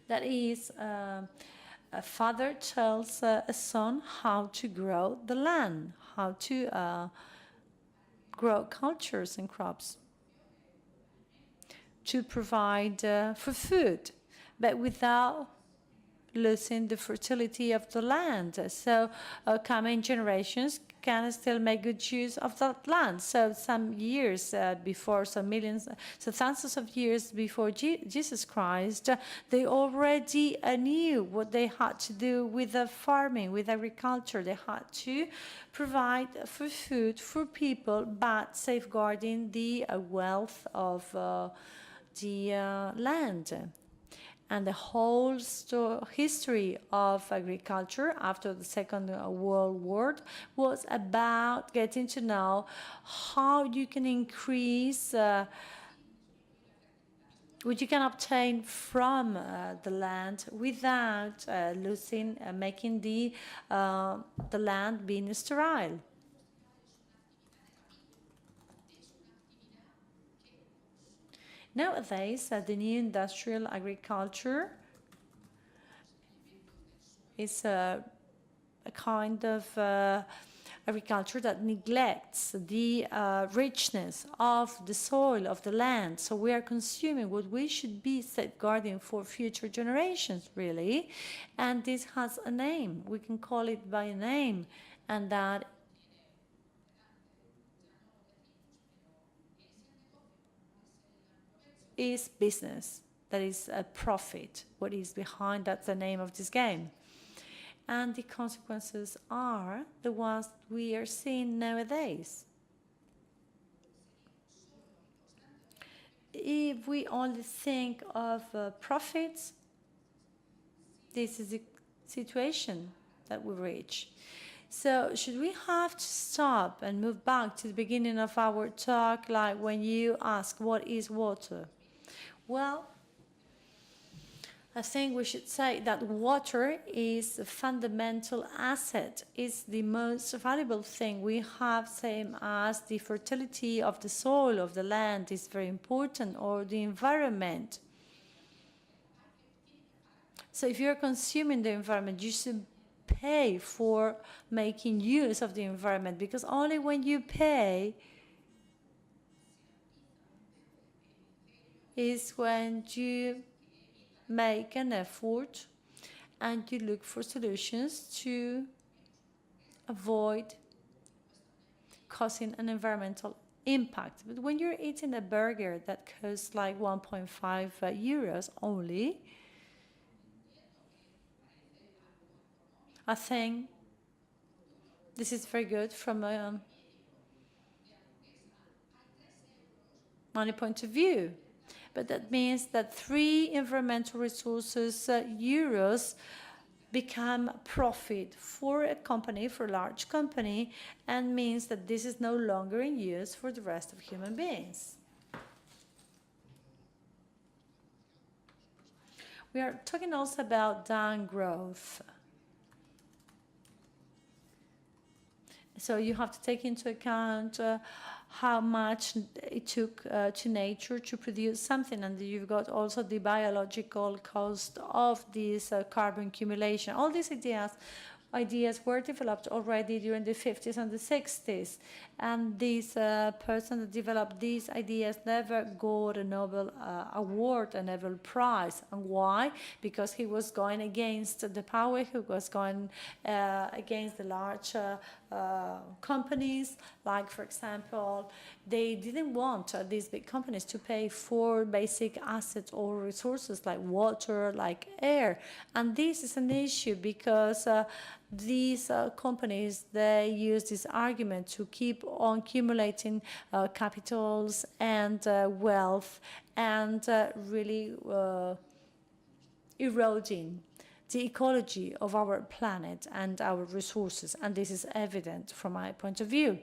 That is, a father tells a son how to grow the land, how to grow cultures and crops, to provide for food, but without losing the fertility of the land. So coming generations can still make good use of that land. So some years before, some thousands of years before Jesus Christ, they already knew what they had to do with the farming, with agriculture. They had to provide for food for people, but safeguarding the wealth of the land. And the whole history of agriculture after the Second World War was about getting to know how you can increase what you can obtain from the land without making the land being sterile. Nowadays, the new industrial agriculture is a kind of agriculture that neglects the richness of the soil, of the land. So we are consuming what we should be safeguarding for future generations, really. And this has a name. We can call it by a name, and that is business. That is a profit. What is behind, that's the name of this game. And the consequences are the ones we are seeing nowadays. If we only think of profits, this is the situation that we reach. So should we have to stop and move back to the beginning of our talk, like when you ask, what is water? Well, I think we should say that water is a fundamental asset. It's the most valuable thing we have, same as the fertility of the soil, of the land is very important, or the environment. So if you're consuming the environment, you should pay for making use of the environment, because only when you pay is when you make an effort and you look for solutions to avoid causing an environmental impact. But when you're eating a burger that costs like 1.5 euros only, I think this is very good from a money point of view. But that means that 3 environmental resources euros become profit for a company, for a large company, and means that this is no longer in use for the rest of human beings. We are talking also about down growth. So you have to take into account how much it took to nature to produce something, and you've got also the biological cost of this carbon accumulation. All these ideas were developed already during the 50s and the 60s, and this person that developed these ideas never got a Nobel award, a Nobel Prize. And why? Because he was going against the power, he was going against the large companies. Like, for example, they didn't want these big companies to pay for basic assets or resources like water, like air. And this is an issue because these companies, they use this argument to keep on accumulating capitals and wealth and really eroding the ecology of our planet and our resources, and this is evident from my point of view.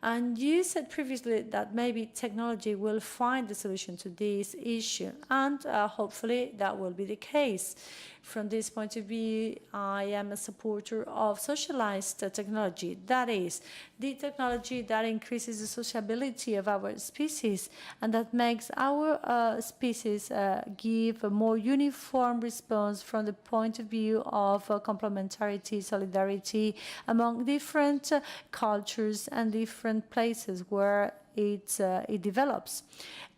And you said previously that maybe technology will find the solution to this issue, and hopefully that will be the case. From this point of view, I am a supporter of socialized technology. That is, the technology that increases the sociability of our species and that makes our species give a more uniform response from the point of view of complementarity, solidarity among different cultures and different places where it develops.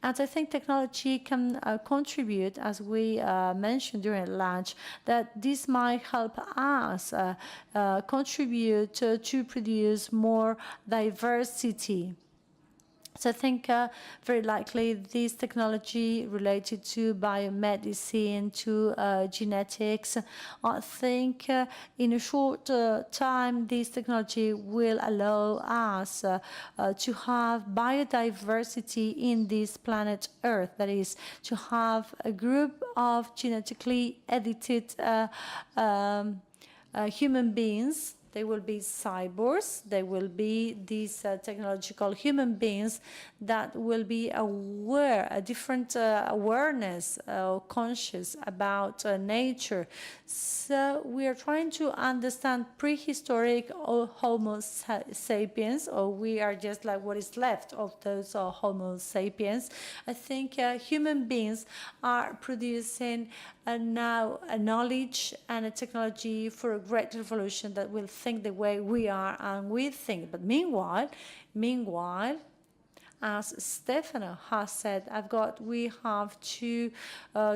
And I think technology can contribute, as we mentioned during lunch, that this might help us contribute to produce more diversity. So I think very likely this technology related to biomedicine, to genetics, I think in a short time this technology will allow us to have biodiversity in this planet Earth. That is, to have a group of genetically edited human beings. They will be cyborgs. They will be these technological human beings that will be aware, a different awareness, conscious about nature. So we are trying to understand prehistoric Homo sapiens, or we are just like what is left of those Homo sapiens. I think human beings are producing now a knowledge and a technology for a great revolution that will think the way we are and we think. But meanwhile, as Stefano has said, we have to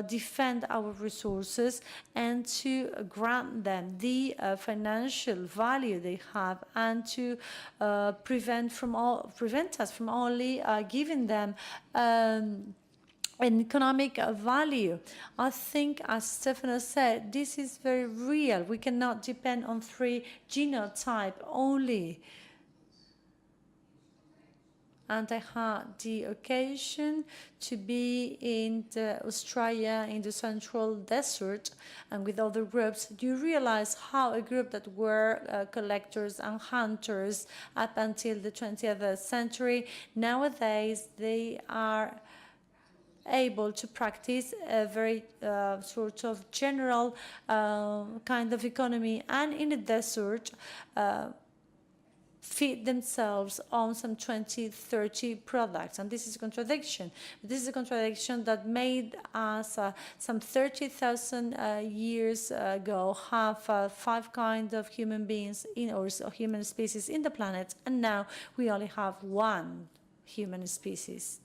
defend our resources and to grant them the financial value they have, and to prevent us from only giving them an economic value. I think, as Stefano said, this is very real. We cannot depend on 3 genotype only. And I had the occasion to be in Australia, in the central desert, and with other groups. You realize how a group that were collectors and hunters up until the 20th century, nowadays they are able to practice a very sort of general kind of economy, and in the desert feed themselves on some 20, 30 products. And this is a contradiction. This is a contradiction that made us some 30,000 years ago have 5 kinds of human beings or human species in the planet, and now we only have 1 human species.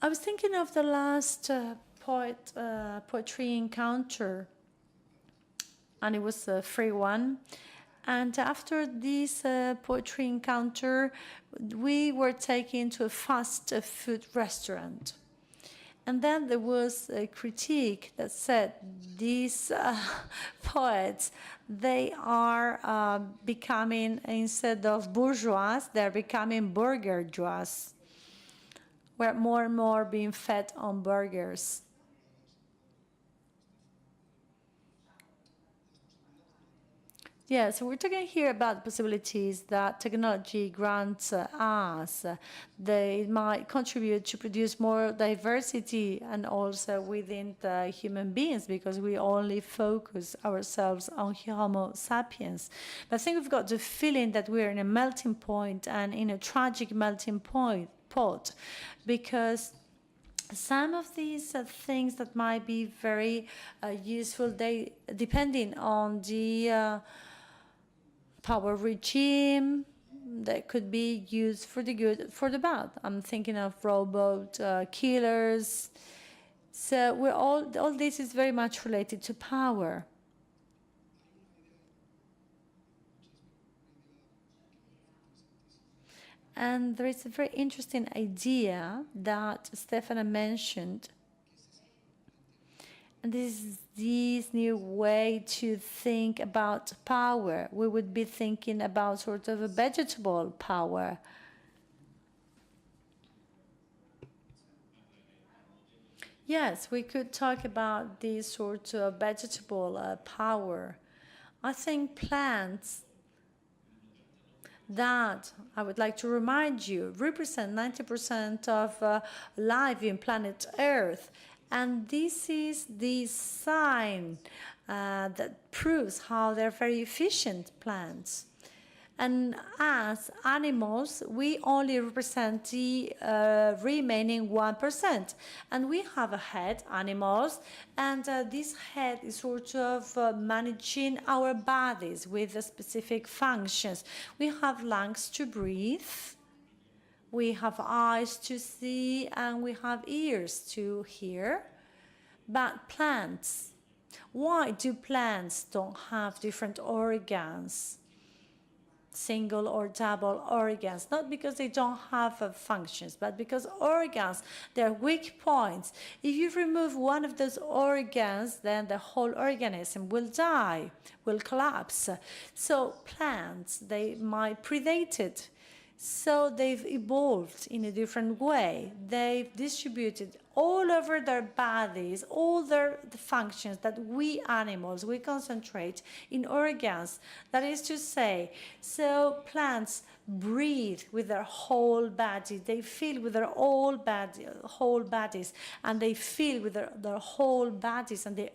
I was thinking of the last poetry encounter, and it was a free one. And after this poetry encounter, we were taken to a fast food restaurant. And then there was a critique that said these poets, they are becoming, instead of bourgeois, they're becoming bourgeois. We're more and more being fed on burgers. Yeah, so we're talking here about possibilities that technology grants us. They might contribute to produce more diversity, and also within the human beings, because we only focus ourselves on Homo sapiens. But I think we've got the feeling that we're in a melting point, and in a tragic melting pot, because some of these things that might be very useful, they depending on the power regime, that could be used for the good, for the bad. I'm thinking of robot killers. So all this is very much related to power. And there is a very interesting idea that Stefano mentioned. And this is this new way to think about power. We would be thinking about sort of a vegetable power. Yes, we could talk about this sort of vegetable power. I think plants that, I would like to remind you, represent 90% of life in planet Earth. And this is the sign that proves how they're very efficient plants. And as animals, we only represent the remaining 1%. And we have a head, animals, and this head is sort of managing our bodies with specific functions. We have lungs to breathe, we have eyes to see, and we have ears to hear. But plants, why do plants don't have different organs? Single or double organs, not because they don't have functions, but because organs, they're weak points. If you remove one of those organs, then the whole organism will die, will collapse. So plants, they might predate it. So they've evolved in a different way. They've distributed all over their bodies, all the functions that we animals, we concentrate in organs. That is to say, so plants breathe with their whole body. They feel with their whole bodies, and they feel with their whole bodies, and they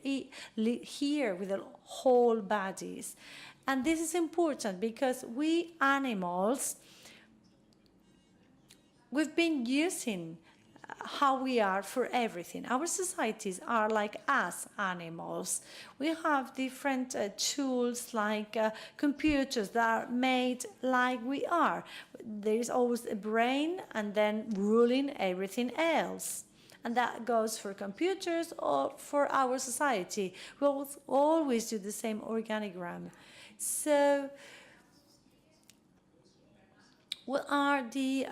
hear with their whole bodies. And this is important because we animals, we've been using how we are for everything. Our societies are like us, animals. We have different tools like computers that are made like we are. There is always a brain and then ruling everything else. And that goes for computers or for our society. We always do the same organigram. So what are the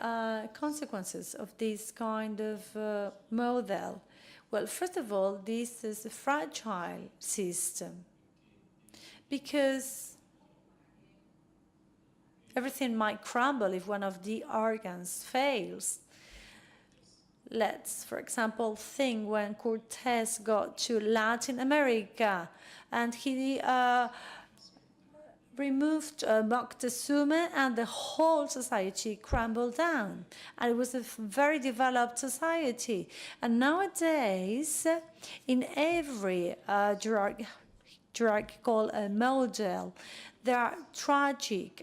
consequences of this kind of model? Well, first of all, this is a fragile system because everything might crumble if one of the organs fails. Let's, for example, think when Cortés got to Latin America and he removed Moctezuma and the whole society crumbled down. And it was a very developed society. And nowadays, in every hierarchical model, there are tragic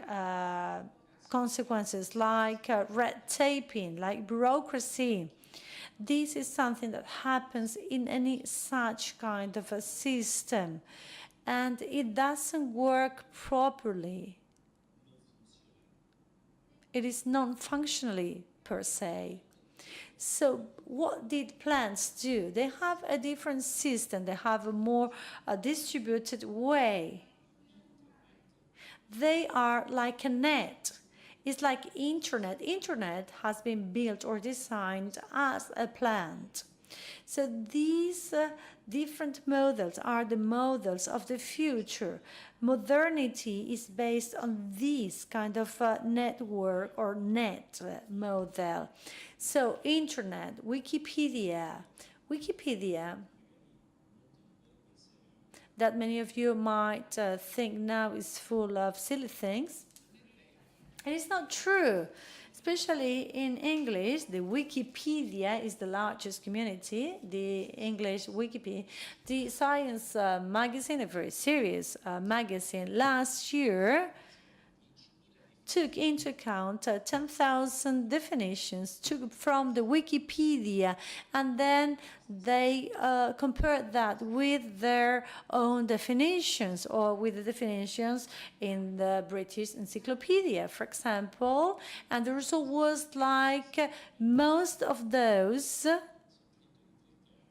consequences like red taping, like bureaucracy. This is something that happens in any such kind of a system. And it doesn't work properly. It is non-functionally per se. So what did plants do? They have a different system. They have a more distributed way. They are like a net. It's like internet. Internet has been built or designed as a plant. So these different models are the models of the future. Modernity is based on this kind of network or net model. So internet, Wikipedia, that many of you might think now is full of silly things. And it's not true. Especially in English, the Wikipedia is the largest community, the English Wikipedia. The Science magazine, a very serious magazine, last year took into account 10,000 definitions from the Wikipedia, and then they compared that with their own definitions or with the definitions in the British Encyclopedia, for example. And the result was like most of those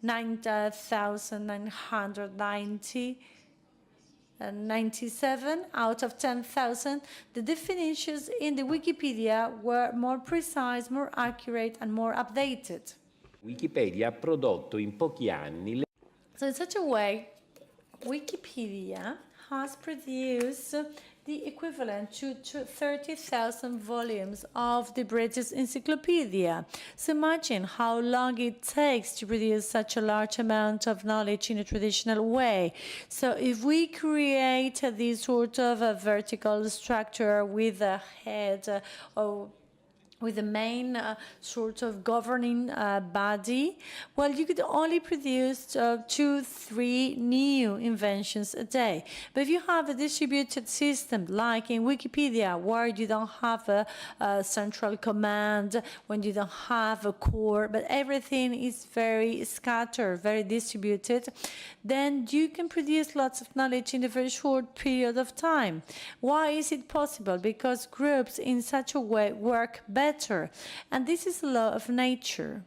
9,997 out of 10,000, the definitions in the Wikipedia were more precise, more accurate, and more updated. Wikipedia ha prodotto in pochi anni. So in such a way, Wikipedia has produced the equivalent to 30,000 volumes of the British Encyclopedia. So imagine how long it takes to produce such a large amount of knowledge in a traditional way. So if we create this sort of a vertical structure with a head or with the main sort of governing body, well, you could only produce 2-3 new inventions a day. But if you have a distributed system, like in Wikipedia, where you don't have a central command, when you don't have a core, but everything is very scattered, very distributed, then you can produce lots of knowledge in a very short period of time. Why is it possible? Because groups in such a way work better. And this is a law of nature.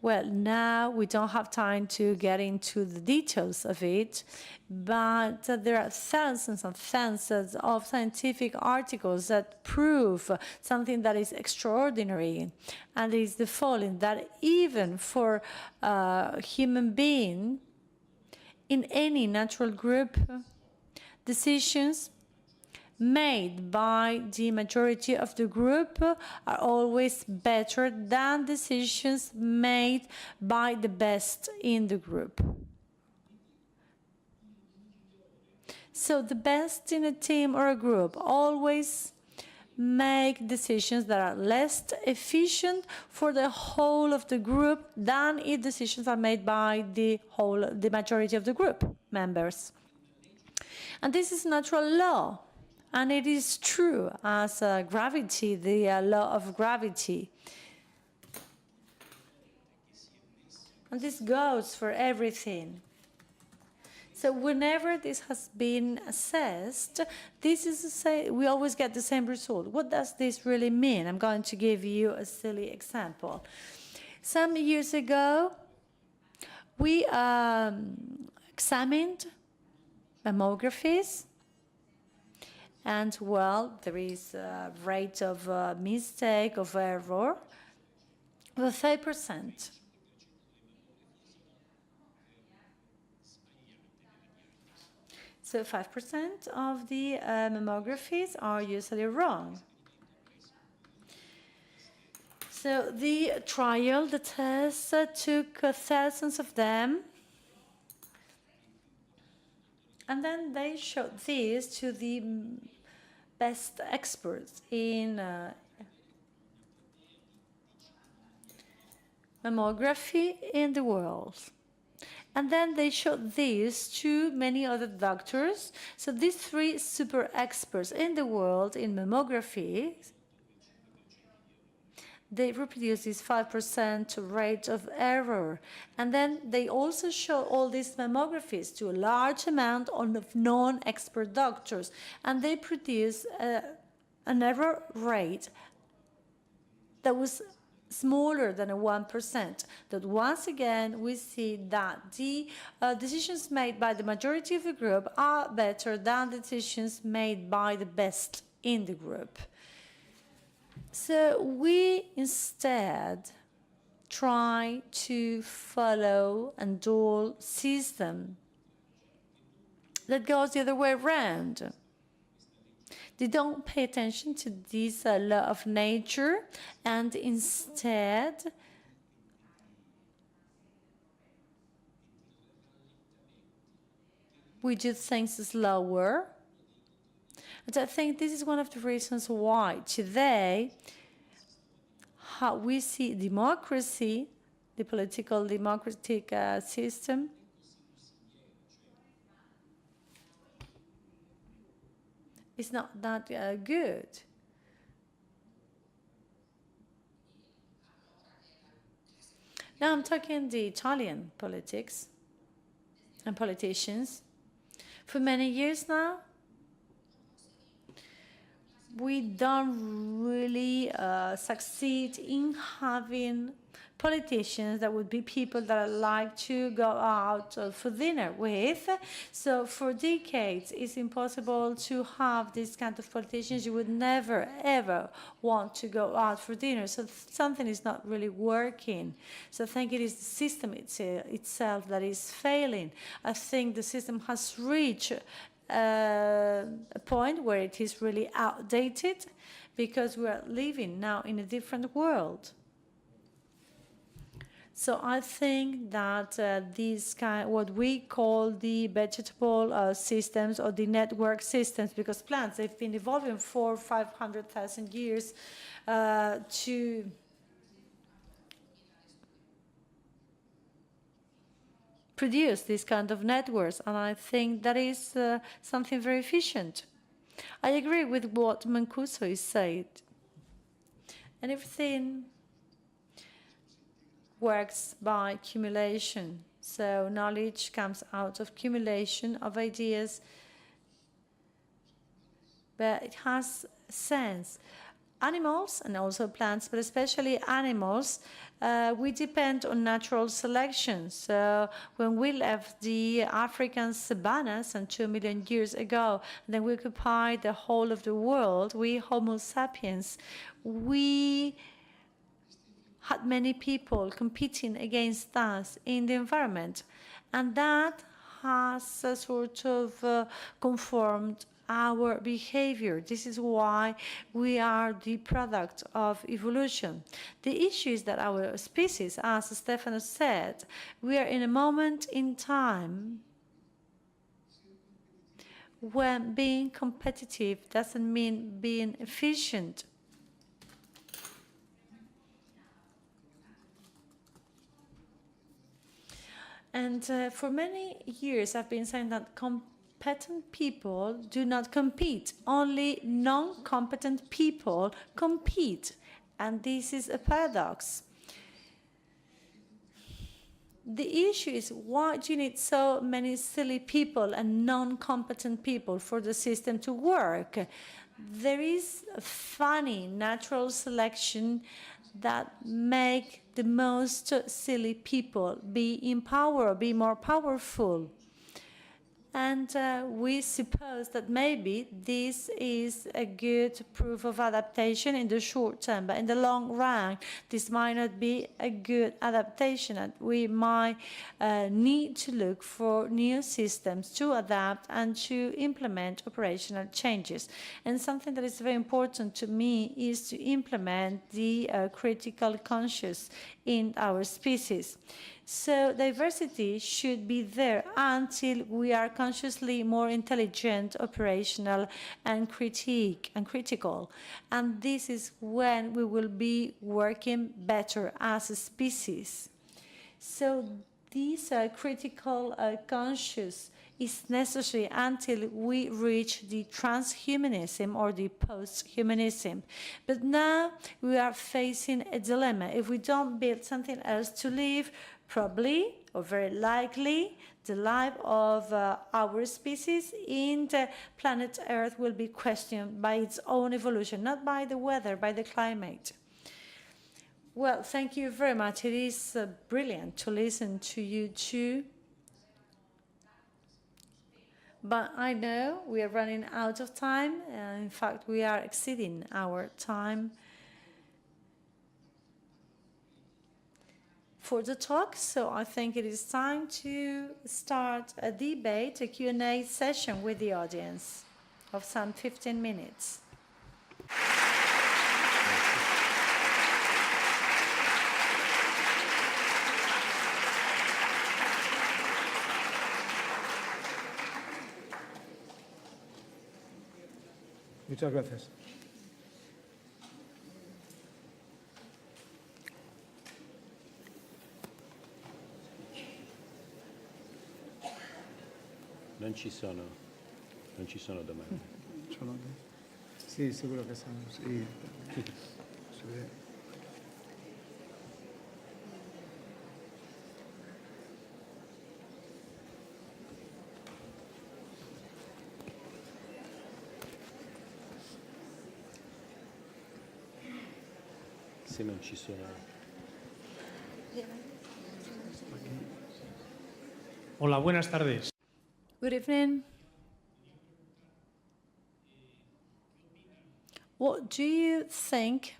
Well, now we don't have time to get into the details of it, but there are thousands and thousands of scientific articles that prove something that is extraordinary, and it is the following, that even for a human being, in any natural group, decisions made by the majority of the group are always better than decisions made by the best in the group. So the best in a team or a group always make decisions that are less efficient for the whole of the group than if decisions are made by the majority of the group members. And this is natural law. And it is true as gravity, the law of gravity. And this goes for everything. So whenever this has been assessed, we always get the same result. What does this really mean? I'm going to give you a silly example. Some years ago, we examined mammographies, and well, there is a rate of mistake, of error, of 5%. So 5% of the mammographies are usually wrong. So the trial, the test, took thousands of them, and then they showed this to the best experts in mammography in the world. And then they showed this to many other doctors. So these 3 super experts in the world in mammography, they reproduce this 5% rate of error. And then they also show all these mammographies to a large amount of non-expert doctors. And they produce an error rate that was smaller than a 1%. That once again, we see that the decisions made by the majority of the group are better than the decisions made by the best in the group. So we instead try to follow a dual system that goes the other way around. They don't pay attention to this law of nature, and instead we do things slower. And I think this is one of the reasons why today how we see democracy, the political democratic system, is not that good. Now I'm talking the Italian politics and politicians. For many years now, we don't really succeed in having politicians that would be people that I like to go out for dinner with. So for decades, it's impossible to have this kind of politicians. You would never, ever want to go out for dinner. So something is not really working. So I think it is the system itself that is failing. I think the system has reached a point where it is really outdated, because we are living now in a different world. So I think that what we call the vegetable systems or the network systems, because plants, they've been evolving for 500,000 years to produce these kind of networks, and I think that is something very efficient. I agree with what Mancuso is said, and everything works by accumulation. So knowledge comes out of accumulation of ideas, but it has sense. Animals, and also plants, but especially animals, we depend on natural selection. So when we left the African savannas 2 million years ago, then we occupied the whole of the world, we Homo sapiens, we had many people competing against us in the environment. And that has sort of conformed our behavior. This is why we are the product of evolution. The issue is that our species, as Stefano said, we are in a moment in time when being competitive doesn't mean being efficient. And for many years I've been saying that competent people do not compete. Only non-competent people compete. And this is a paradox. the issue is, why do you need so many silly people and non-competent people for the system to work? There is a funny natural selection that make the most silly people be in power, be more powerful. And we suppose that maybe this is a good proof of adaptation in the short term, but in the long run, this might not be a good adaptation, and we might need to look for new systems to adapt and to implement operational changes. And something that is very important to me is to implement the critical conscious in our species. So diversity should be there until we are consciously more intelligent, operational, and critical. And this is when we will be working better as a species. So this critical conscious is necessary until we reach the transhumanism or the post-humanism. But now we are facing a dilemma. If we don't build something else to live, probably or very likely the life of our species in the planet Earth will be questioned by its own evolution, not by the weather, by the climate. Well, thank you very much. It is brilliant to listen to you too. But I know we are running out of time. In fact, we are exceeding our time for the talk. So I think it is time to start a debate, a Q&A session with the audience of some 15 minutes. Muchas gracias. Non ci sono domande. Sí, seguro que son. Sí. Se non ci sono. Hola, buenas tardes. Good evening. What do you think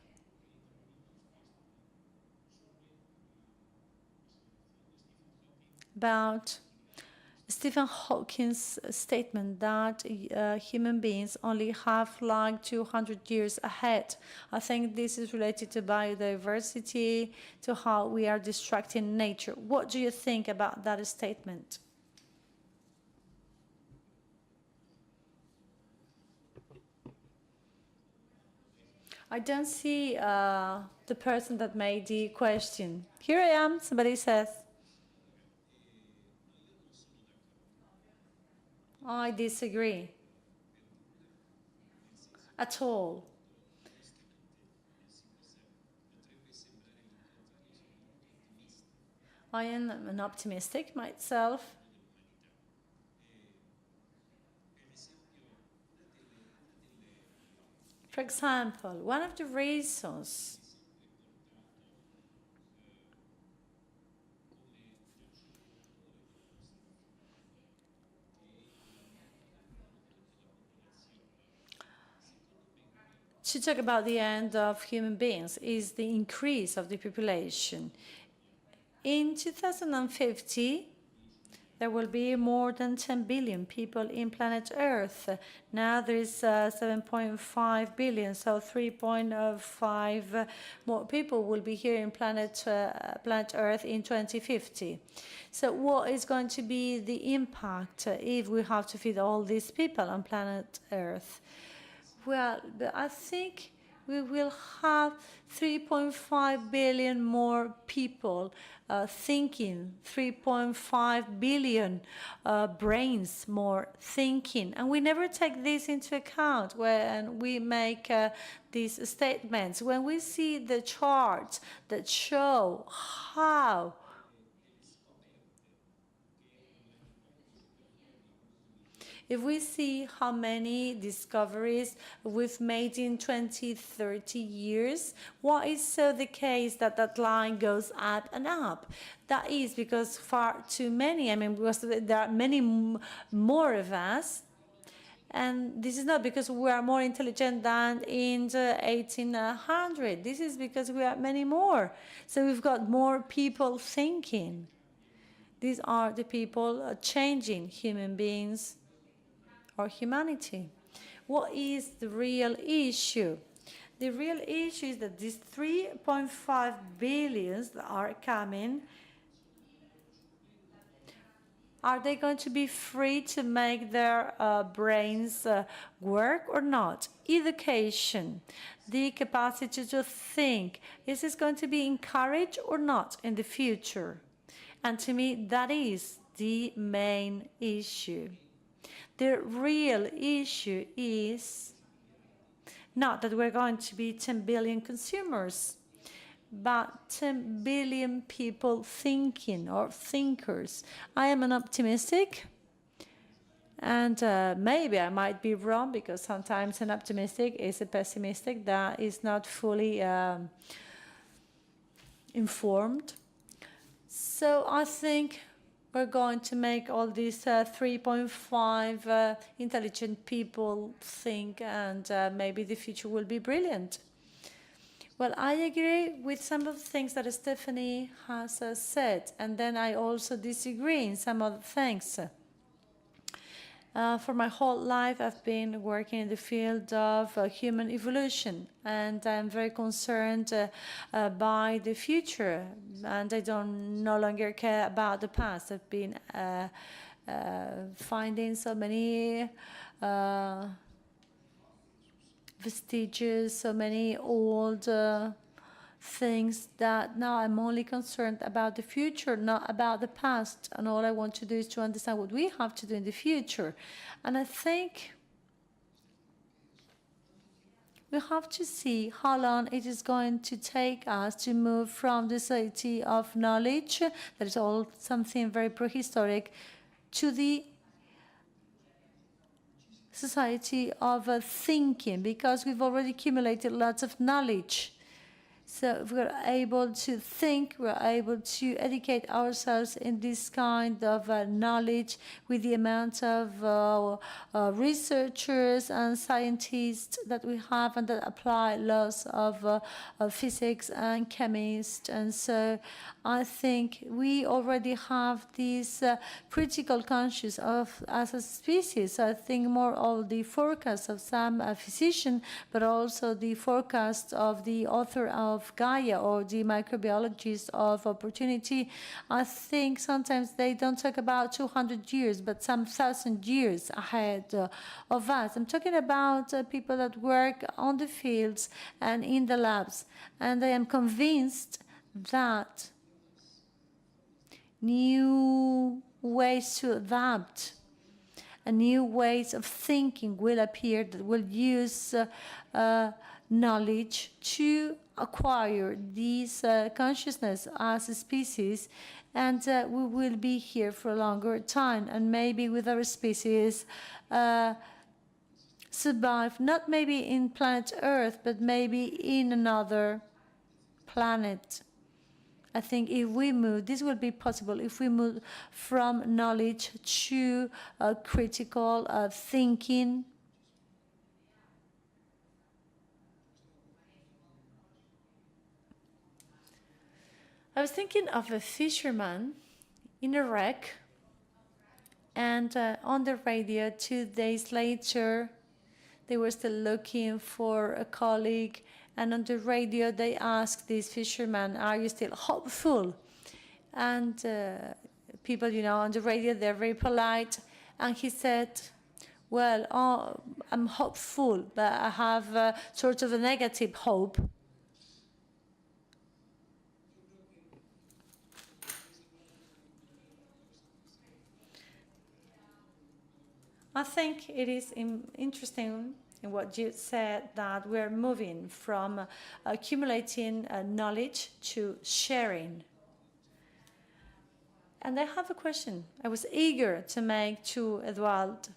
about Stephen Hawking's statement that human beings only have like 200 years ahead? I think this is related to biodiversity, to how we are destructing nature. What do you think about that statement? I don't see the person that made the question. Here I am, somebody says. I disagree. At all. I am an optimistic myself. For example, one of the reasons to talk about the end of human beings is the increase of the population. In 2050, there will be more than 10 billion people in planet Earth. Now there is 7.5 billion, so 3.5 more people will be here in planet Earth in 2050. So what is going to be the impact if we have to feed all these people on planet Earth? Well, I think we will have 3.5 billion more people thinking, 3.5 billion brains more thinking. And we never take this into account when we make these statements. When we see the charts that show how If we see how many discoveries we've made in 20, 30 years, why is so the case that that line goes up and up? That is because far too many, I mean, because there are many more of us. And this is not because we are more intelligent than in the 1800. This is because we are many more. So we've got more people thinking. These are the people changing human beings or humanity. What is the real issue? The real issue is that these 3.5 billions that are coming, are they going to be free to make their brains work or not? Education, the capacity to think, is this going to be encouraged or not in the future? And to me, that is the main issue. The real issue is not that we're going to be 10 billion consumers, but 10 billion people thinking or thinkers. I am an optimistic, and maybe I might be wrong, because sometimes an optimistic is a pessimistic that is not fully informed. So I think we're going to make all these 3.5 intelligent people think, and maybe the future will be brilliant. Well, I agree with some of the things that Stephanie has said, and then I also disagree in some of the things. For my whole life, I've been working in the field of human evolution, and I'm very concerned by the future, and I don't no longer care about the past. I've been finding so many vestiges, so many old things, that now I'm only concerned about the future, not about the past. And all I want to do is to understand what we have to do in the future. And I think we have to see how long it is going to take us to move from the society of knowledge, that is all something very prehistoric, to the society of thinking, because we've already accumulated lots of knowledge. So if we're able to think, we're able to educate ourselves in this kind of knowledge, with the amount of researchers and scientists that we have, and that apply laws of physics and chemists. And so I think we already have this critical conscious of as a species. So I think more of the forecast of some physician, but also the forecast of the author of Gaia, or the microbiologist of opportunity. I think sometimes they don't talk about 200 years, but some 1,000 years ahead of us. I'm talking about people that work on the fields and in the labs, and I am convinced that new ways to adapt and new ways of thinking will appear, that will use knowledge to acquire this consciousness as a species, and we will be here for a longer time, and maybe with our species survive, not maybe in planet Earth, but maybe in another planet. I think if we move, this will be possible if we move from knowledge to critical thinking. I was thinking of a fisherman in a wreck, and on the radio 2 days later, they were still looking for a colleague, and on the radio they asked this fisherman, "Are you still hopeful?" And people, you know, on the radio, they're very polite, and he said, "Well, I'm hopeful, but I have sort of a negative hope." I think it is interesting in what you said, that we're moving from accumulating knowledge to sharing. And I have a question I was eager to make to Eudald.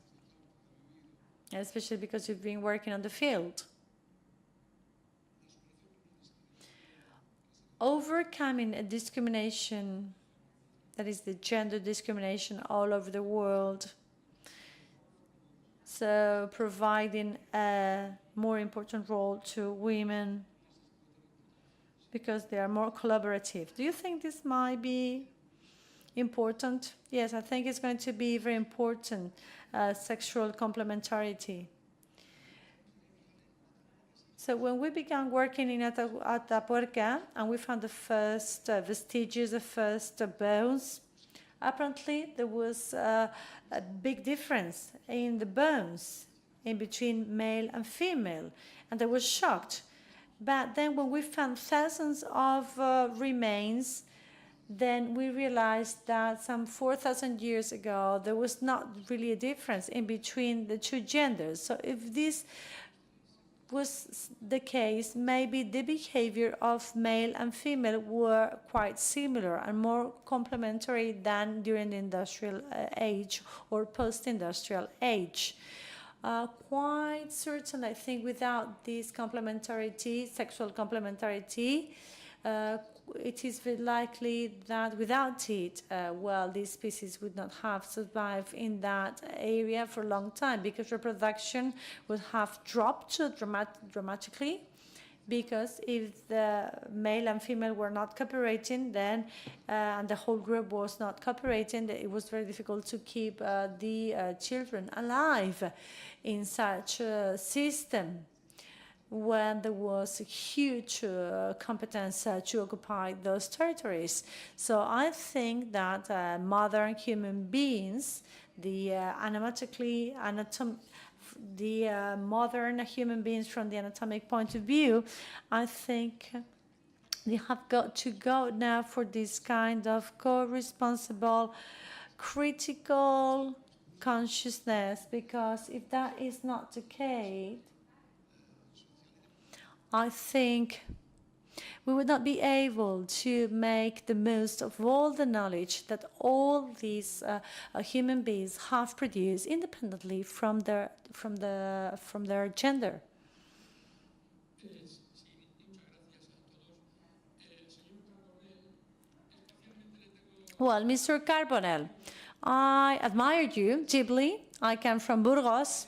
especially because you've been working on the field. Overcoming a discrimination, that is the gender discrimination all over the world. So providing a more important role to women because they are more collaborative. Do you think this might be important? Yes, I think it's going to be very important, sexual complementarity. So when we began working in Atapuerca and we found the first vestiges, the first bones, apparently there was a big difference in the bones in between male and female, and they were shocked. But then when we found thousands of remains, then we realized that some 4,000 years ago, there was not really a difference in between the two genders. So if this was the case, maybe the behavior of male and female were quite similar and more complementary than during the industrial age or post-industrial age. Quite certain, I think, without this complementarity, sexual complementarity, it is very likely that without it, well, these species would not have survived in that area for a long time because reproduction would have dropped dramatically, because if the male and female were not cooperating, then and the whole group was not cooperating, it was very difficult to keep the children alive in such a system when there was a huge competence to occupy those territories. So I think that modern human beings, the modern human beings from the anatomic point of view, I think they have got to go now for this kind of co-responsible, critical consciousness, because if that is not the case, I think we would not be able to make the most of all the knowledge that all these human beings have produced independently from their gender. Well, Mr. Carbonell, I admire you deeply. I come from Burgos.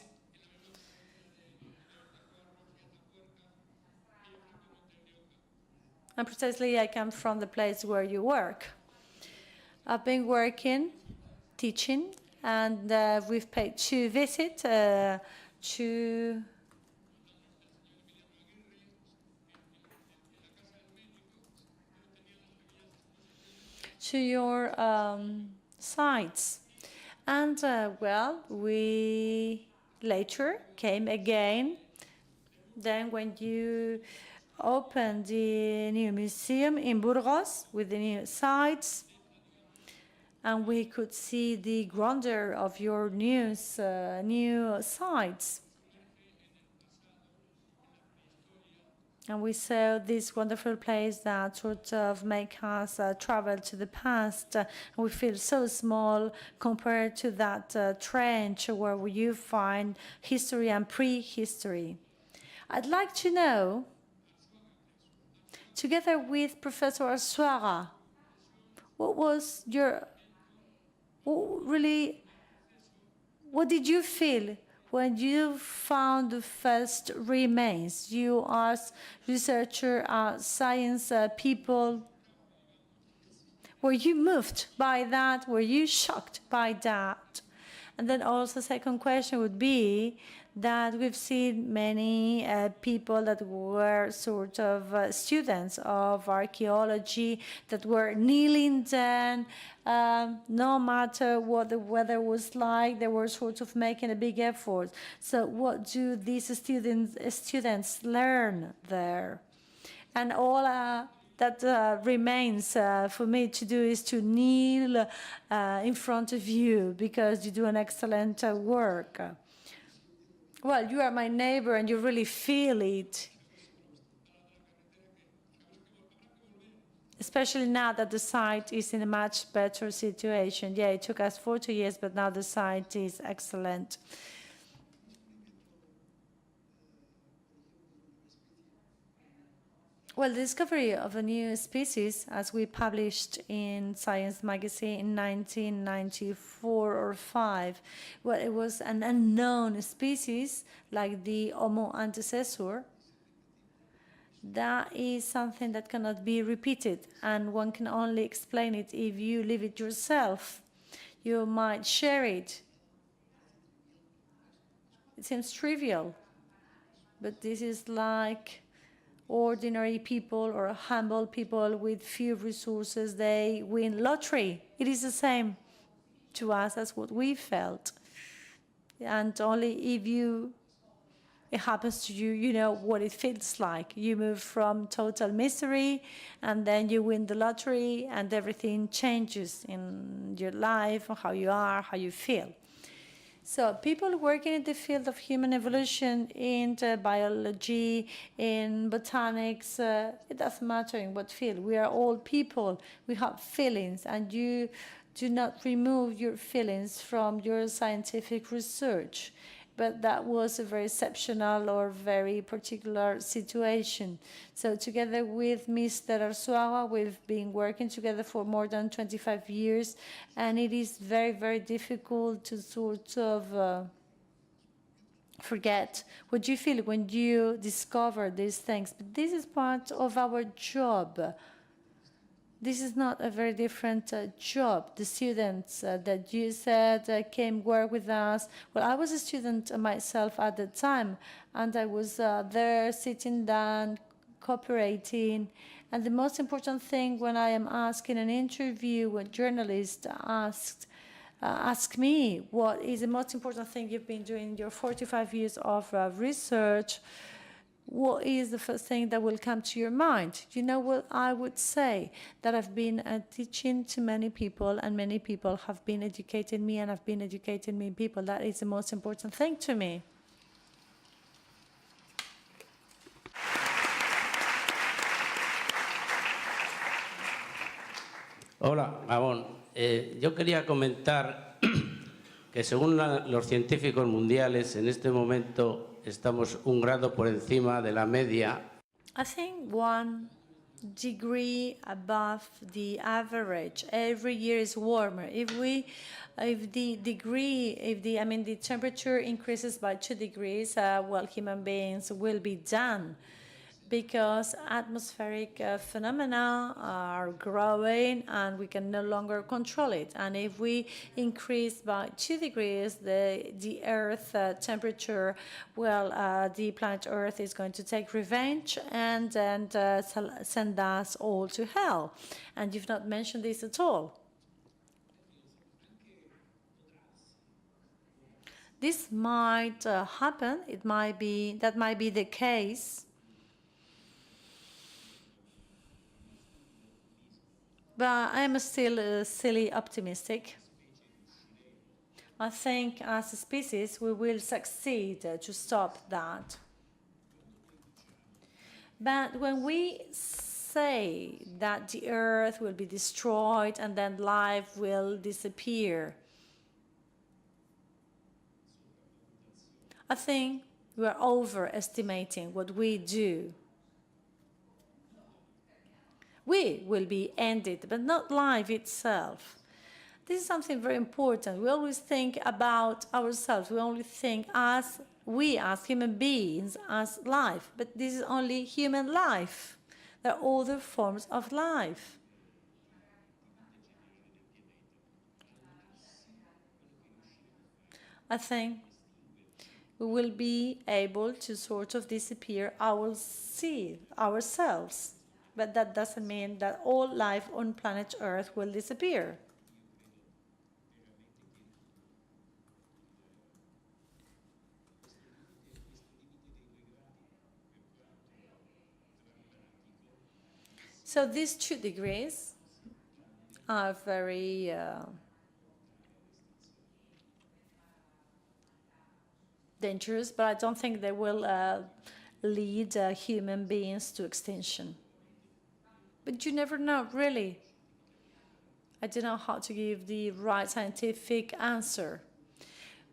And precisely, I come from the place where you work. I've been working, teaching, and we've paid 2 visits to your sites. And, well, we later came again. Then when you opened the new museum in Burgos with the new sites, and we could see the grandeur of your new sites. And we saw this wonderful place that sort of make us travel to the past. We feel so small compared to that trench where you find history and prehistory. I'd like to know, together with Professor Arzuaga, what did you feel when you found the first remains? You as researcher, science people, were you moved by that? Were you shocked by that? And then also, second question would be that we've seen many people that were sort of students of archaeology that were kneeling down, no matter what the weather was like, they were sort of making a big effort. So what do these students learn there? And all that remains for me to do is to kneel in front of you, because you do an excellent work. Well, you are my neighbor and you really feel it. Especially now that the site is in a much better situation. Yeah, it took us 40 years, but now the site is excellent. Well, the discovery of a new species, as we published in Science magazine in 1994 or 5, well, it was an unknown species like the Homo antecessor. That is something that cannot be repeated, and one can only explain it if you live it yourself. You might share it. It seems trivial, but this is like ordinary people or humble people with few resources, they win lottery. It is the same to us as what we felt. And only if it happens to you, you know what it feels like. You move from total misery, and then you win the lottery, and everything changes in your life, how you are, how you feel. So people working in the field of human evolution, in biology, in botanics, it doesn't matter in what field. We are all people. We have feelings, and you do not remove your feelings from your scientific research. But that was a very exceptional or very particular situation. So together with Mr. Arzuaga, we've been working together for more than 25 years, and it is very, very difficult to sort of forget what you feel when you discover these things. But this is part of our job. This is not a very different job. The students that you said came work with us. Well, I was a student myself at the time, and I was there sitting down, cooperating. And the most important thing when I am asking an interview, when journalists ask me, what is the most important thing you've been doing in your 45 years of research, what is the first thing that will come to your mind? You know what I would say? That I've been teaching to many people, and many people have been educating me, and I've been educating many people. That is the most important thing to me. Hola, Gabón. Yo quería comentar que según los científicos mundiales, en este momento estamos un grado por encima de la media. I think 1 degree above the average. Every year is warmer. If the temperature increases by 2 degrees, well, human beings will be done, because atmospheric phenomena are growing and we can no longer control it. And if we increase by 2 degrees the Earth temperature, well, the planet Earth is going to take revenge and send us all to hell. And you've not mentioned this at all. This might happen. That might be the case. But I am still silly optimistic. I think as a species we will succeed to stop that. But when we say that the Earth will be destroyed and then life will disappear, I think we are overestimating what we do. We will be ended, but not life itself. This is something very important. We always think about ourselves. We only think as human beings, as life. But this is only human life. There are other forms of life. I think we will be able to sort of disappear ourselves. But that doesn't mean that all life on planet Earth will disappear. So these 2 degrees are very dangerous, but I don't think they will lead human beings to extinction. But you never know, really. I don't know how to give the right scientific answer.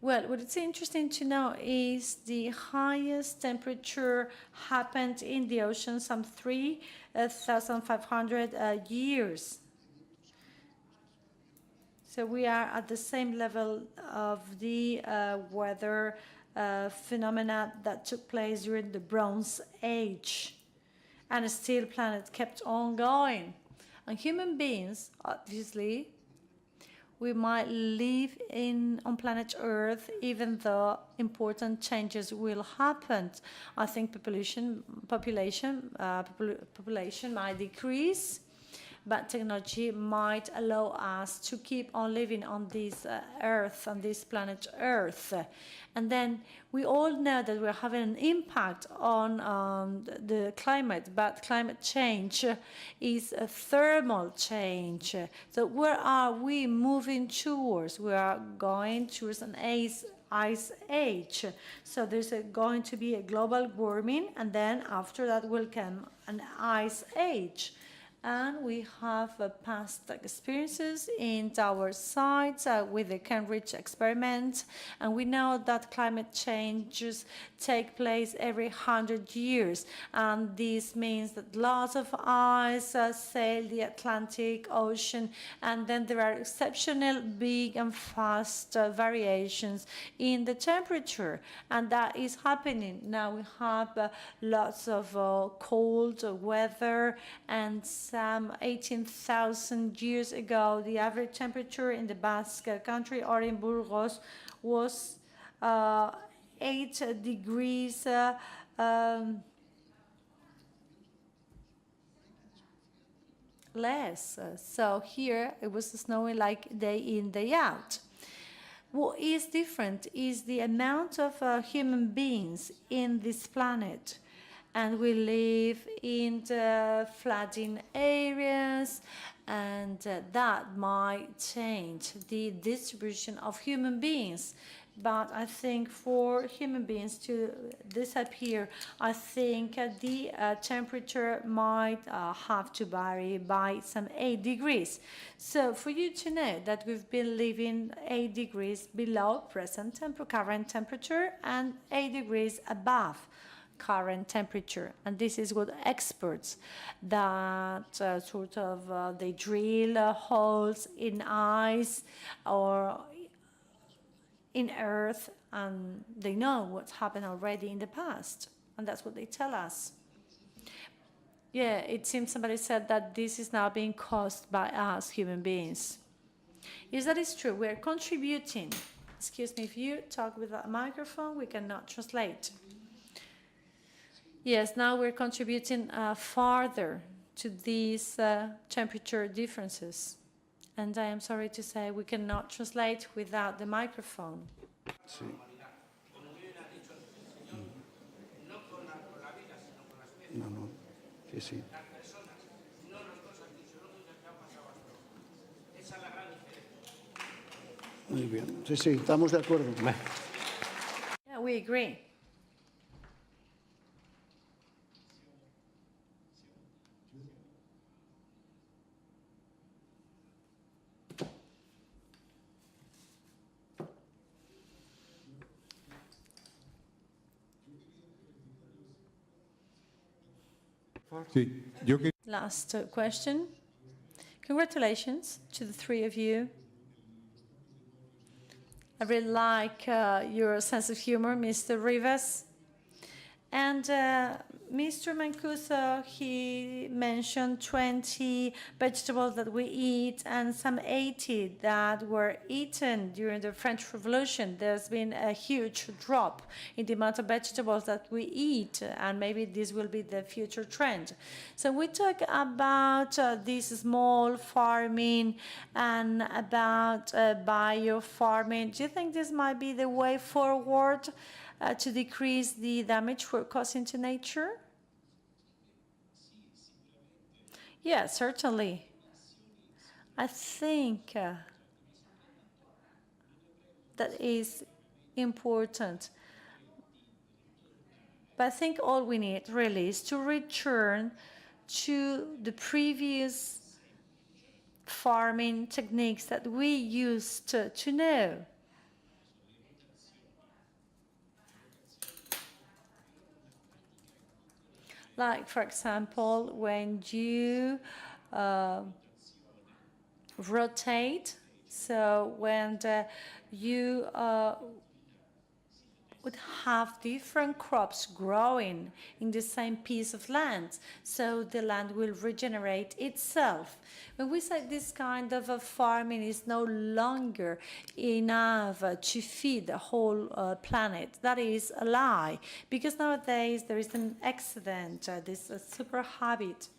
Well, what is interesting to know is the highest temperature happened in the ocean some 3,500 years. So we are at the same level of the weather phenomena that took place during the Bronze Age. And still planet kept on going. And human beings, obviously, we might live on planet Earth even though important changes will happen. I think population might decrease, but technology might allow us to keep on living on this Earth, on this planet Earth. And then we all know that we're having an impact on the climate, but climate change is a thermal change. So where are we moving towards? We are going towards an ice age. So there's going to be a global warming, and then after that will come an ice age. And we have past experiences in our sites with the Cambridge experiment, and we know that climate changes take place every 100 years, and this means that lots of ice sail the Atlantic Ocean, and then there are exceptional big and fast variations in the temperature, and that is happening. Now we have lots of cold weather, and some 18,000 years ago, the average temperature in the Basque Country or in Burgos was 8 degrees less. So here it was snowing like day in, day out. What is different is the amount of human beings in this planet. And we live in the flooding areas, and that might change the distribution of human beings. But I think for human beings to disappear, I think the temperature might have to vary by some 8 degrees. So for you to know that we've been living 8 degrees below current temperature and 8 degrees above current temperature, and this is what experts that they drill holes in ice or in earth, and they know what's happened already in the past, and that's what they tell us. Yeah, it seems somebody said that this is now being caused by us human beings. Yes, that is true. We're contributing. Excuse me, if you talk with a microphone, we cannot translate. Yes, now we're contributing farther to these temperature differences. And I am sorry to say we cannot translate without the microphone. Sí. No, no. Sí, sí. Muy bien. Sí, sí, estamos de acuerdo. Yeah, we agree. Sí, yo que Last question. Congratulations to the three of you. I really like your sense of humor, Mr. Rivas. And Mr. Mancuso, he mentioned 20 vegetables that we eat and some 80 that were eaten during the French Revolution. There's been a huge drop in the amount of vegetables that we eat, and maybe this will be the future trend. So we talk about this small farming and about bio-farming. Do you think this might be the way forward to decrease the damage we're causing to nature? Yeah, certainly. I think that is important. But I think all we need really is to return to the previous farming techniques that we used to know. Like, for example, when you rotate, so when you would have different crops growing in the same piece of land, so the land will regenerate itself. When we say this kind of a farming is no longer enough to feed the whole planet, that is a lie, because nowadays there is an excedent, this super habit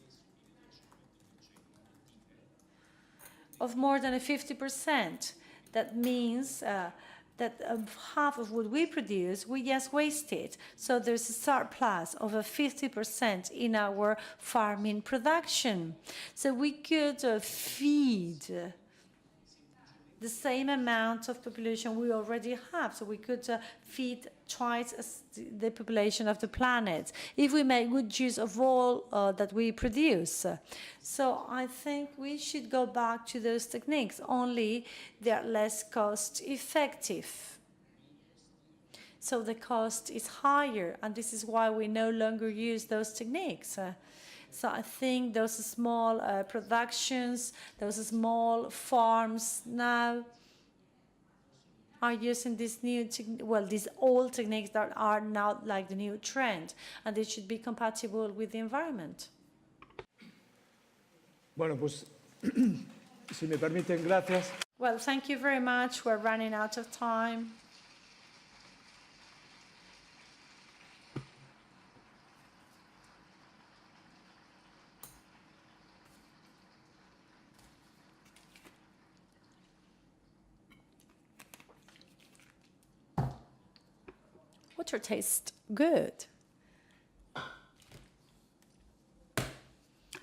of more than 50%. That means that half of what we produce, we just waste it. So there's a surplus of 50% in our farming production. So we could feed the same amount of population we already have. So we could feed twice as the population of the planet if we make good use of all that we produce. So I think we should go back to those techniques, only they are less cost effective. So the cost is higher, and this is why we no longer use those techniques. So I think those small productions, those small farms now are using these new, these old techniques that are now like the new trend, and they should be compatible with the environment. Bueno, pues, si me permiten, gracias. Well, thank you very much. We're running out of time. Water tastes good.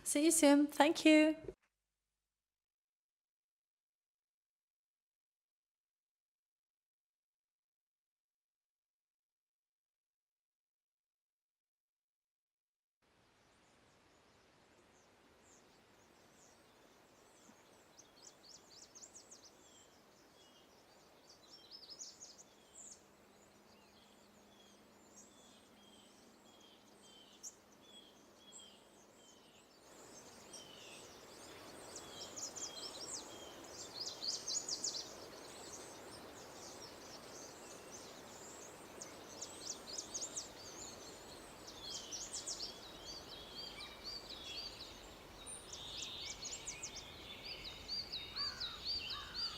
See you soon. Thank you.